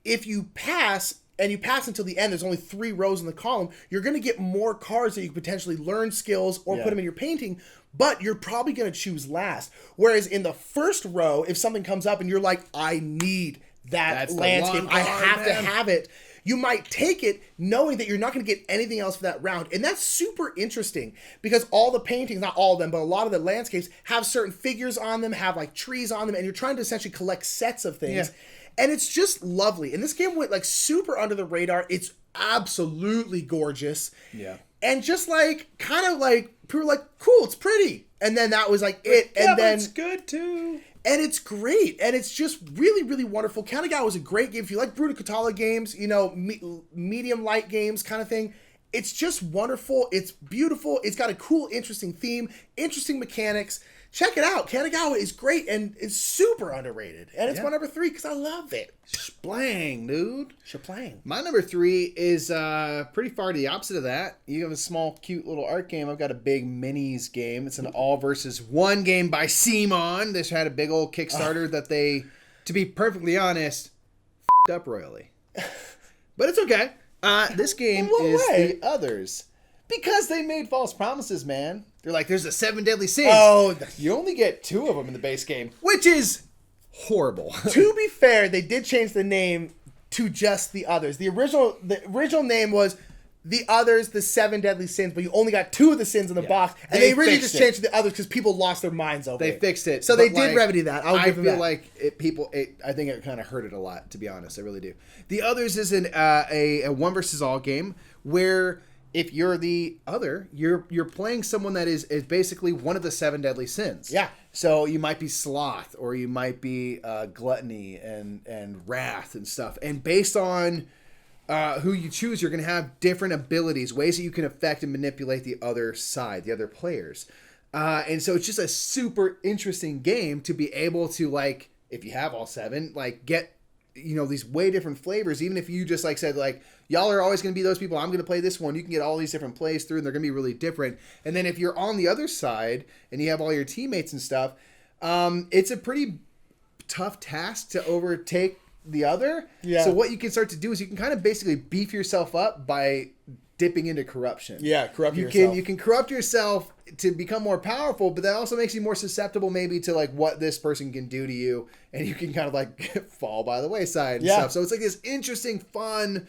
if you pass and you pass until the end, there's only 3 rows in the column, you're going to get more cards that you could potentially learn skills or put them in your painting, but you're probably going to choose last. Whereas in the first row, if something comes up and you're like, I need that landscape, I have to have it, you might take it knowing that you're not going to get anything else for that round. And that's super interesting because all the paintings, not all of them, but a lot of the landscapes have certain figures on them, have like trees on them, and you're trying to essentially collect sets of things. Yeah. And it's just lovely. And this game went like super under the radar. It's absolutely gorgeous. Yeah. And just like, kind of like, people were like, cool, it's pretty. And then that was like it. Yeah, and then it's good too. And it's great. And it's just really, really wonderful. Kanagawa was a great game. If you like Bruno Katala games, medium light games kind of thing, it's just wonderful. It's beautiful. It's got a cool, interesting theme, interesting mechanics. Check it out. Kanagawa is great and it's super underrated. And it's my number 3 because I love it. Splang, dude. Shaplang. My number 3 is pretty far to the opposite of that. You have a small, cute little art game. I've got a big minis game. It's an all versus one game by Simon. This had a big old Kickstarter that they, to be perfectly honest, f***ed up royally. But it's okay. This game is The Others. Because they made false promises, man. They're like, there's the 7 deadly sins. Oh, you only get 2 of them in the base game, which is horrible. To be fair, they did change the name to just The Others. The original name was The Others, the 7 deadly sins, but you only got 2 of the sins in the box. And they originally just changed to The Others because people lost their minds over it. They fixed it. So they did remedy that. I feel like I think it kind of hurt it a lot, to be honest. I really do. The Others is a one versus all game where if you're the other, you're playing someone that is basically one of the 7 deadly sins. Yeah. So you might be sloth, or you might be gluttony and wrath and stuff. And based on who you choose, you're going to have different abilities, ways that you can affect and manipulate the other side, the other players. And so it's just a super interesting game to be able to, like, if you have all 7, like, get, these way different flavors. Even if you just said y'all are always going to be those people, I'm going to play this one, you can get all these different plays through and they're going to be really different. And then if you're on the other side and you have all your teammates and stuff, it's a pretty tough task to overtake the other. Yeah. So what you can start to do is you can kind of basically beef yourself up by dipping into corruption. Yeah, corrupting yourself. You can corrupt yourself to become more powerful, but that also makes you more susceptible maybe to like what this person can do to you, and you can kind of like fall by the wayside and stuff. So it's like this interesting, fun,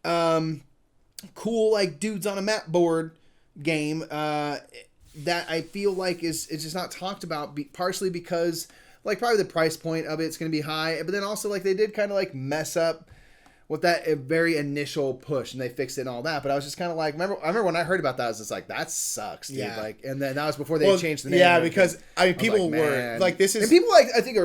cool like dudes on a map board game that I feel like is just not talked about, partially because like probably the price point of it's going to be high, but then also like they did kind of like mess up with that very initial push, and they fixed it and all that. But I was just kind of like, I remember when I heard about that, I was just like, that sucks, dude. Yeah. Like, and then that was before they changed the name. Yeah, because I mean, people were like, this is, and people like I think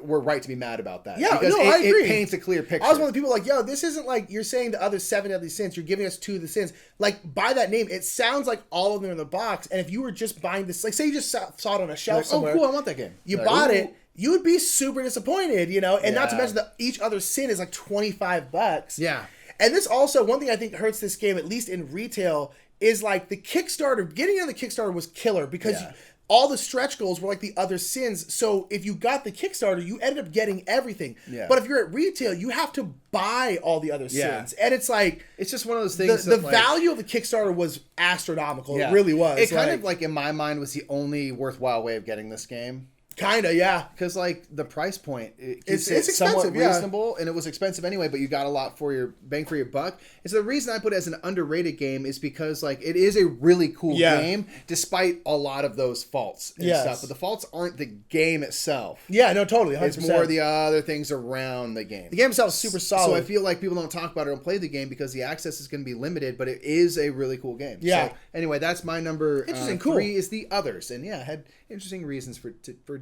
were right to be mad about that. Yeah, because I agree. It paints a clear picture. I was one of the people like, yo, this isn't like you're saying the other 7 deadly sins. You're giving us 2 of the sins. Like by that name, it sounds like all of them are in the box. And if you were just buying this, like say you just saw it on a shelf like, somewhere. Oh, cool! I want that game. You like, bought ooh. it. You would be super disappointed, you know, and not to Yeah. mention that each other sin is like $25. Yeah. And this also, one thing I think hurts this game, at least in retail, is like the Kickstarter, getting on the Kickstarter was killer because all the stretch goals were like the other sins. So if you got the Kickstarter, you ended up getting everything. Yeah. But if you're at retail, you have to buy all the other sins. And it's like, it's just one of those things. The value of the Kickstarter was astronomical. Yeah. It really was. It kind of like in my mind was the only worthwhile way of getting this game. Kinda, yeah. Because like the price point, It's somewhat expensive, yeah. reasonable, and it was expensive anyway. But you got a lot for your bang for your buck. And so the reason I put it as an underrated game is because like it is a really cool game, despite a lot of those faults and stuff. But the faults aren't the game itself. Yeah, no, totally. 100%. It's more the other things around the game. The game itself is super solid. So I feel like people don't talk about it or don't play the game because the access is going to be limited, but it is a really cool game. Yeah. So anyway, that's my number. Interesting, cool. 3 is the others, and yeah, I had interesting reasons for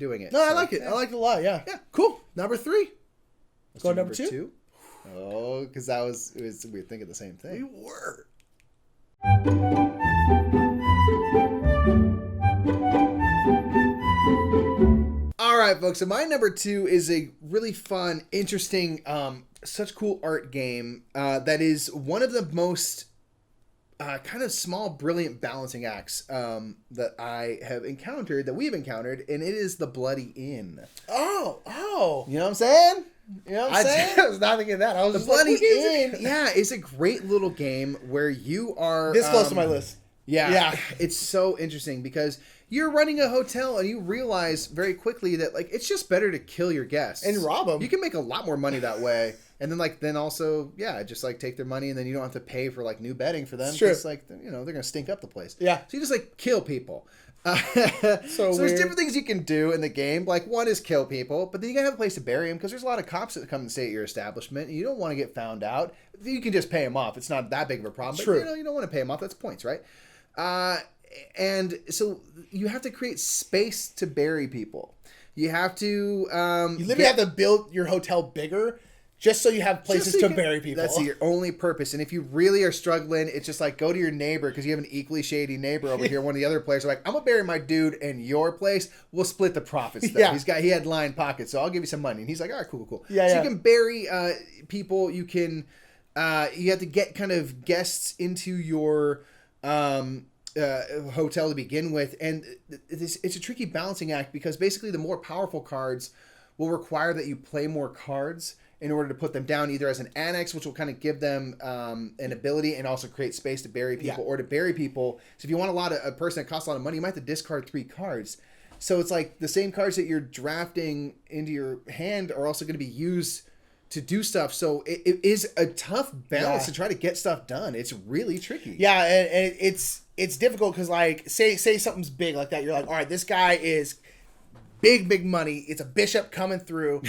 doing it. No, I like it. I like it a lot. Yeah. Yeah. Cool. Number 3. Let's Go do number 2. Oh, because we were thinking the same thing. We were. All right, folks. So my number 2 is a really fun, interesting, such cool art game that is one of the most kind of small, brilliant balancing acts that I have encountered, that we've encountered, and it is the Bloody Inn. Oh. You know what I'm saying? You know what I'm saying? I was not thinking that. I was The just Bloody like, Inn, is a great little game where you are... This close to my list. Yeah. It's so interesting because you're running a hotel and you realize very quickly that like it's just better to kill your guests. And rob them. You can make a lot more money that way. And then also, just like take their money and then you don't have to pay for like new bedding for them. It's true. Because like, they're going to stink up the place. Yeah. So you just like kill people. So there's weird. different things you can do in the game. Like one is kill people, but then you gotta have a place to bury them because there's a lot of cops that come and stay at your establishment, and you don't want to get found out. You can just pay them off. It's not that big of a problem. But, True. you don't want to pay them off. That's points, right? And so you have to create space to bury people. You have to. You literally have to build your hotel bigger just so you have places to bury people. That's your only purpose. And if you really are struggling, it's just like go to your neighbor because you have an equally shady neighbor over here. One of the other players are like, I'm gonna bury my dude in your place. We'll split the profits. Though. Yeah. He had lined pockets, so I'll give you some money. And he's like, all right, cool. Yeah, so you can bury people. You can. You have to get kind of guests into your hotel to begin with, and it's a tricky balancing act because basically the more powerful cards will require that you play more cards in order to put them down, either as an annex, which will kind of give them an ability and also create space to bury people, or to bury people. So if you want a person that costs a lot of money, you might have to discard 3 cards. So it's like the same cards that you're drafting into your hand are also going to be used to do stuff. So it is a tough balance to try to get stuff done. It's really tricky. Yeah, and it's difficult because like say something's big like that. You're like, all right, this guy is big money. It's a bishop coming through.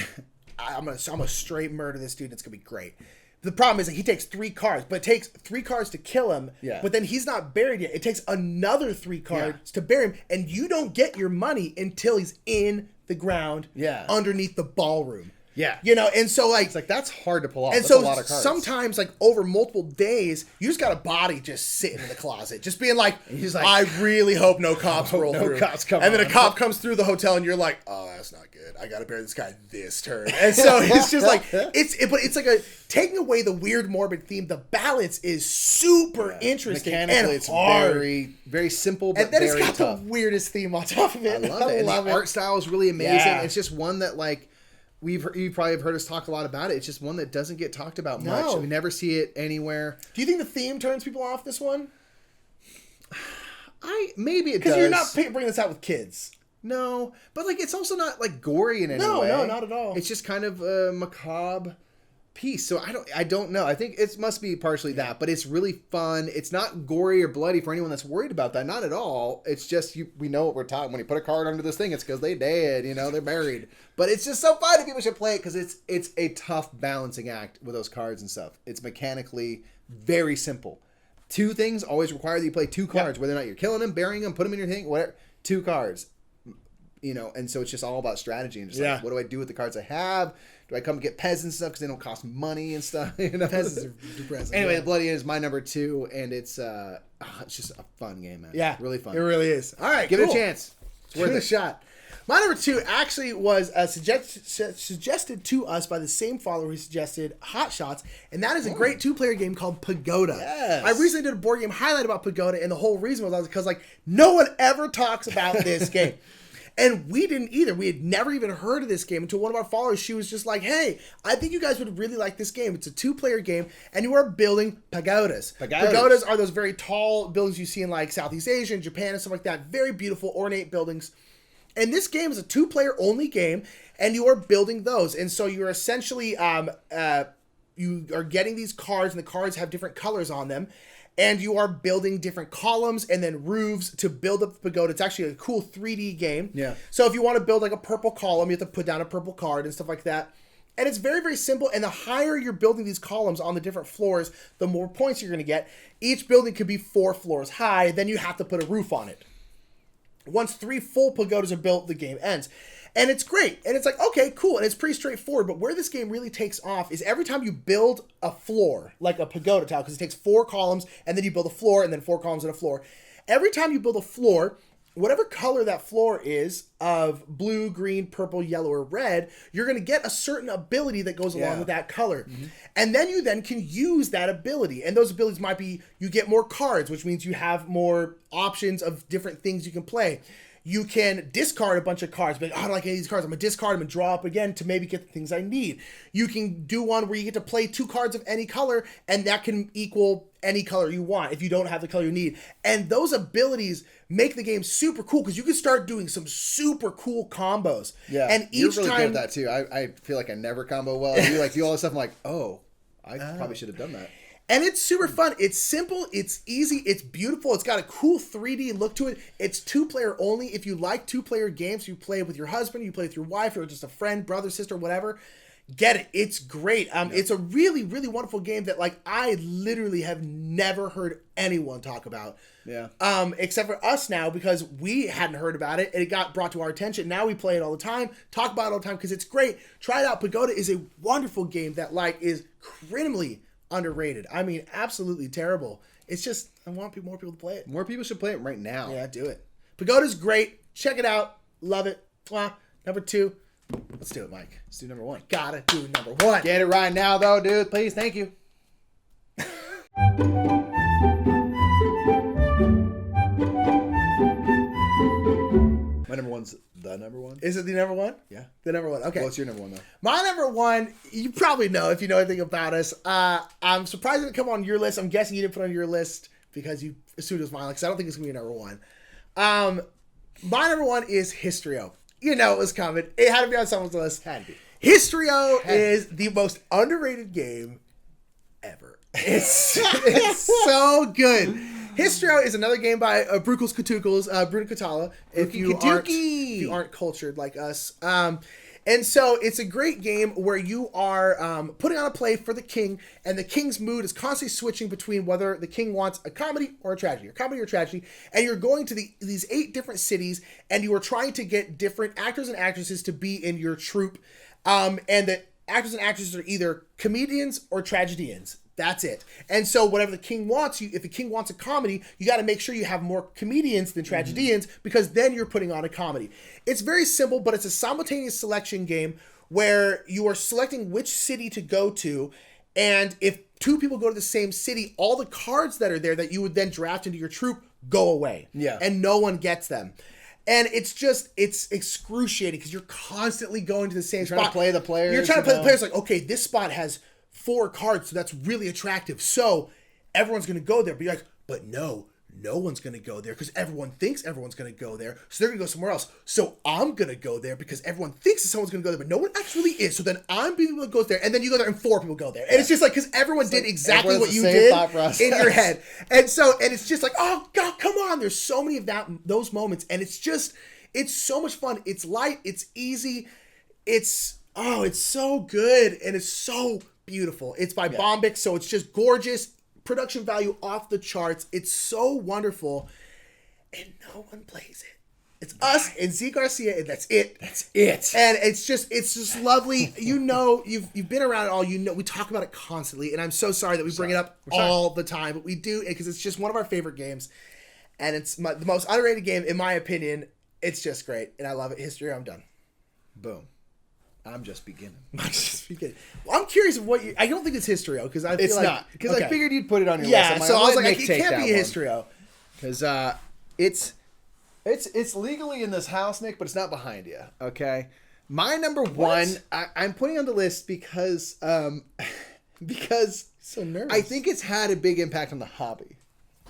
I'm gonna straight murder this dude. It's gonna be great. The problem is that he takes 3 cards, but it takes 3 cards to kill him. Yeah. But then he's not buried yet. It takes another 3 cards to bury him, and you don't get your money until he's in the ground. Underneath the ballroom. Yeah. And so like It's like that's hard to pull off. and That's so a lot of cards. sometimes, like over multiple days, you just got a body just sitting in the closet, just being like, He's like, I really hope no cops roll no through. cops come and then on. a cop comes through the hotel, and you're like, oh, that's not good. I got to bury this guy this turn. And so it's just like but it's like taking away the weird morbid theme. The balance is super interesting Mechanically, and it's hard. very, very simple, but And then very it's got tough. the weirdest theme on top of it. I love it. And the art style is really amazing. Yeah. It's just one that like You probably have heard us talk a lot about it. It's just one that doesn't get talked about much. No. We never see it anywhere. Do you think the theme turns people off this one? Maybe it does. Because you're not bringing this out with kids. No, but like it's also not like gory in any way. No, not at all. It's just kind of a macabre piece. So I don't know. I think it must be partially that, but it's really fun. It's not gory or bloody for anyone that's worried about that. Not at all. It's just we know what we're talking. When you put a card under this thing, it's because they dead. They're buried. But it's just so fun. People should play it because it's a tough balancing act with those cards and stuff. It's mechanically very simple. 2 things always require that you play 2 cards, whether or not you're killing them, burying them, put them in your thing, whatever. 2 cards. And so it's just all about strategy and just like, what do I do with the cards I have? Do I come get peasant stuff because they don't cost money and stuff? Peasants are depressing. Anyway, The Bloody End is my number 2, and it's just a fun game, man. Yeah, really fun. It really is. All right, give it a chance. It's worth a shot. My number 2 actually was suggested to us by the same follower who suggested Hotshots, and that is a great 2-player game called Pagoda. Yes. I recently did a board game highlight about Pagoda, and the whole reason was because no one ever talks about this game. And we didn't either. We had never even heard of this game until one of our followers, she was just like, hey, I think you guys would really like this game. It's a 2-player game, and you are building pagodas. Pagodas are those very tall buildings you see in like Southeast Asia and Japan and stuff like that. Very beautiful, ornate buildings. And this game is a 2-player only game, and you are building those. And so you're essentially, you are getting these cards, and the cards have different colors on them. And you are building different columns and then roofs to build up the pagoda. It's actually a cool 3D game. Yeah. So if you want to build like a purple column, you have to put down a purple card and stuff like that. And it's very, very simple. And the higher you're building these columns on the different floors, the more points you're going to get. Each building could be 4 floors high. Then you have to put a roof on it. Once 3 full pagodas are built, the game ends. And it's great. And it's like, okay, cool. And it's pretty straightforward. But where this game really takes off is every time you build a floor, like a pagoda tile, because it takes 4 columns, and then you build a floor, and then 4 columns and a floor. Every time you build a floor, whatever color that floor is, of blue, green, purple, yellow, or red, you're going to get a certain ability that goes along with that color. Mm-hmm. And then you can use that ability. And those abilities might be, you get more cards, which means you have more options of different things you can play. You can discard a bunch of cards, but I don't like any of these cards. I'm going to discard them and draw up again to maybe get the things I need. You can do one where you get to play 2 cards of any color, and that can equal any color you want if you don't have the color you need. And those abilities make the game super cool because you can start doing some super cool combos. Yeah, and you're each really time, good at that too. I feel like I never combo well. You like do all this stuff. I'm like, oh, I probably should have done that. And it's super fun. It's simple. It's easy. It's beautiful. It's got a cool 3D look to it. It's 2-player only. If you like 2-player games, you play with your husband, you play with your wife, or just a friend, brother, sister, whatever. Get it. It's great. It's a really, really wonderful game that I literally have never heard anyone talk about. Yeah. Except for us now, because we hadn't heard about it and it got brought to our attention. Now we play it all the time, talk about it all the time because it's great. Try it out. Pagoda is a wonderful game that is criminally underrated. I mean, absolutely terrible. It's just, I want more people to play it. More people should play it right now. Yeah, do it. Pagoda's great. Check it out. Love it. Mwah. Number 2. Let's do it, Mike. Let's do number 1. Gotta do number 1. Get it right now, though, dude. Please. Thank you. My number 1's the number 1. Is it the number 1? Yeah. The number 1. Okay. What's your number 1, though? My number 1, you probably know if you know anything about us. I'm surprised it didn't come on your list. I'm guessing you didn't put it on your list because you assumed it was mine, because I don't think it's going to be your number 1. My number 1 is Histrio. You know it was coming. It had to be on someone's list. Had to be. Histrio is the most underrated game ever. It's so good. Histrio is another game by Bruckles Katuckles, Bruno Catala, if you aren't cultured like us. And so it's a great game where you are putting on a play for the king, and the king's mood is constantly switching between whether the king wants a comedy or a tragedy, and you're going to these 8 different cities, and you are trying to get different actors and actresses to be in your troupe, and the actors and actresses are either comedians or tragedians. That's it. And so whatever the king wants, if the king wants a comedy, you got to make sure you have more comedians than tragedians, because then you're putting on a comedy. It's very simple, but it's a simultaneous selection game where you are selecting which city to go to. And if 2 people go to the same city, all the cards that are there that you would then draft into your troupe go away. Yeah. And no one gets them. And it's excruciating because you're constantly going to the same spot. Trying to play the players. You're trying to play the players like, okay, this spot has 4 cards, so that's really attractive. So everyone's going to go there. But you're like, but no one's going to go there because everyone thinks everyone's going to go there. So they're going to go somewhere else. So I'm going to go there because everyone thinks that someone's going to go there, but no one actually is. So then I'm being able to go there. And then you go there and 4 people go there. And it's just like, because everyone did exactly what you did in your head. And it's just like, oh God, come on. There's so many of those moments. And it's so much fun. It's light. It's easy. It's so good. And it's so beautiful. It's by Bombix. So it's just gorgeous. Production value off the charts. It's so wonderful, and no one plays it. It's us and Z Garcia, and that's it. That's it. And it's just lovely. You've been around it all. We talk about it constantly, and I'm so sorry that we bring it up all the time, but we do because it's just one of our favorite games, and it's the most underrated game in my opinion. It's just great, and I love it. Histrio, I'm done. Boom. I'm just beginning. Well, I'm curious of what I don't think it's Histrio because I feel it's like not because I figured you'd put it on your list. Yeah, so I was like, it can't be Histrio because it's legally in this house, Nick, but it's not behind you. Okay, my number one, I'm putting on the list because so nervous. I think it's had a big impact on the hobby,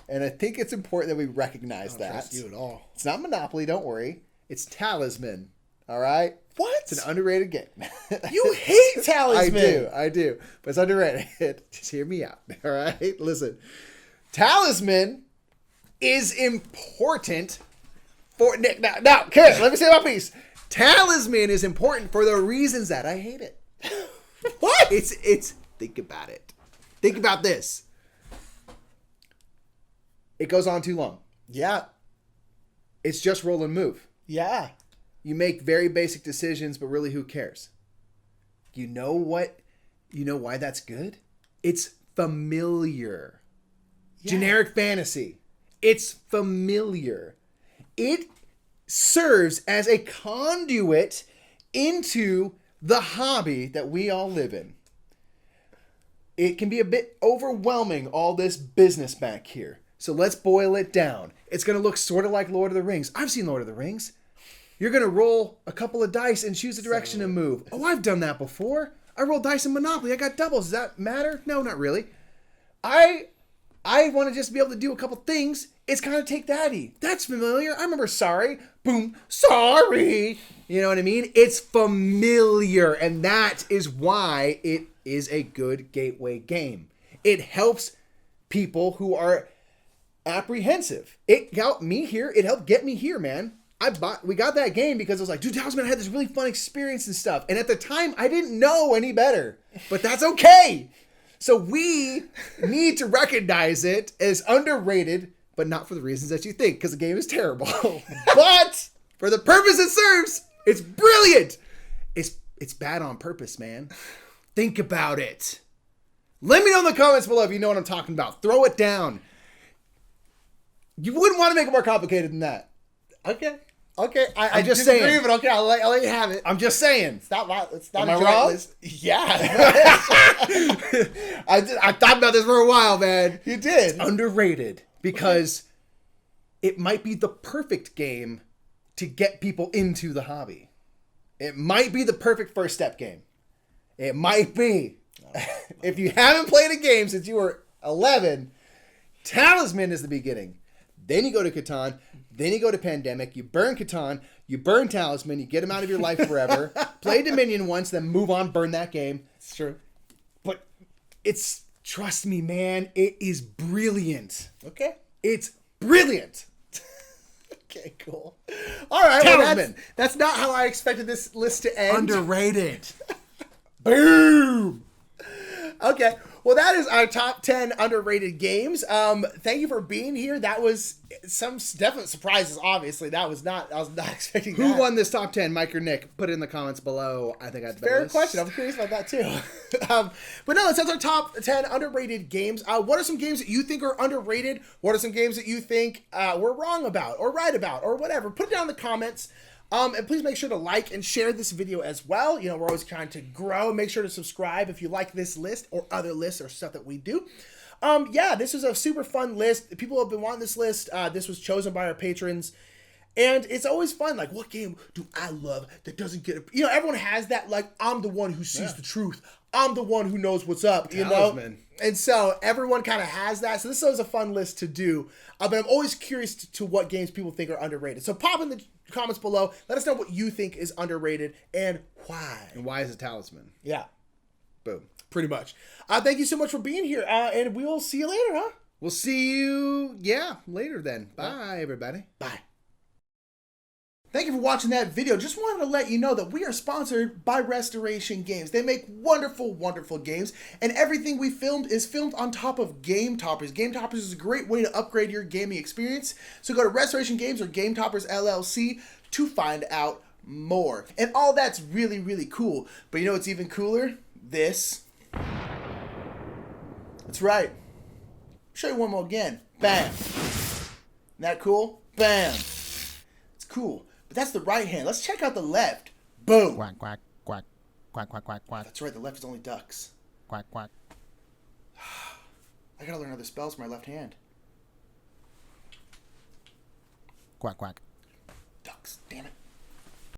and I think it's important that we recognize that. Trust you at all. It's not Monopoly. Don't worry. It's Talisman. All right. What? It's an underrated game. You hate Talisman. I do. But it's underrated. Just hear me out. All right? Listen. Talisman is important for... Nick, now, Chris, let me say my piece. Talisman is important for the reasons that I hate it. What? It's... Think about it. Think about this. It goes on too long. Yeah. It's just roll and move. Yeah. You make very basic decisions, but really who cares? You know what? You know why that's good? It's familiar. Yeah. Generic fantasy. It's familiar. It serves as a conduit into the hobby that we all live in. It can be a bit overwhelming, all this business back here. So let's boil it down. It's going to look sort of like Lord of the Rings. I've seen Lord of the Rings. You're going to roll a couple of dice and choose a direction to move. Oh, I've done that before. I rolled dice in Monopoly. I got doubles. Does that matter? No, not really. I want to just be able to do a couple things. It's kind of take thatty. That's familiar. I remember sorry. Boom. Sorry. You know what I mean? It's familiar. And that is why it is a good gateway game. It helps people who are apprehensive. It got me here. It helped get me here, man. We got that game because I was like, dude, Talisman had this really fun experience and stuff. And at the time, I didn't know any better. But that's okay. So we need to recognize it as underrated, but not for the reasons that you think, because the game is terrible. But for the purpose it serves, it's brilliant. It's bad on purpose, man. Think about it. Let me know in the comments below if you know what I'm talking about. Throw it down. You wouldn't want to make it more complicated than that. Okay. I just disagree, saying. But okay, I'll let you have it. I'm just saying. It's not Am a I joint wrong? list. Yeah. I thought about this for a while, man. You did. It's underrated because it might be the perfect game to get people into the hobby. It might be the perfect first step game. It might be. If you haven't played a game since you were 11, Talisman is the beginning. Then you go to Catan. Then you go to Pandemic. You burn Catan. You burn Talisman. You get them out of your life forever. Play Dominion once, then move on, burn that game. It's true. But trust me, man, it is brilliant. Okay. It's brilliant. Okay, cool. All right. Talisman. Well, that's not how I expected this list to end. Underrated. Boom. Okay. Well, that is our top 10 underrated games. Thank you for being here. That was some definite surprises, obviously. I was not expecting that. Who won this top 10, Mike or Nick? Put it in the comments below. I think I'd Fair question. I'm curious about that, too. But no, that's our top 10 underrated games. What are some games that you think are underrated? What are some games that you think we're wrong about or right about or whatever? Put it down in the comments. And please make sure to like and share this video as well. You know, we're always trying to grow. Make sure to subscribe if you like this list or other lists or stuff that we do. Yeah, this is a super fun list. People have been wanting this list. This was chosen by our patrons. And it's always fun. Like, what game do I love that doesn't get... everyone has that, like, I'm the one who sees the truth. I'm the one who knows what's up, Talisman. And so everyone kind of has that. So this is a fun list to do. But I'm always curious to what games people think are underrated. So pop in the comments below. Let us know what you think is underrated and why. And why is it Talisman? Yeah. Boom. Pretty much. Thank you so much for being here. And we will see you later, huh? We'll see you, later then. Bye, everybody. Bye. Thank you for watching that video. Just wanted to let you know that we are sponsored by Restoration Games. They make wonderful, wonderful games, and everything we filmed is filmed on top of Game Toppers. Game Toppers is a great way to upgrade your gaming experience. So go to Restoration Games or Game Toppers LLC to find out more. And all that's really, really cool. But you know what's even cooler? This. That's right. Show you one more again. Bam. Isn't that cool? Bam. It's cool. But that's the right hand. Let's check out the left. Boom. Quack, quack, quack, quack, quack, quack, quack. That's right, the left is only ducks. Quack, quack. I gotta learn other spells for my left hand. Quack, quack.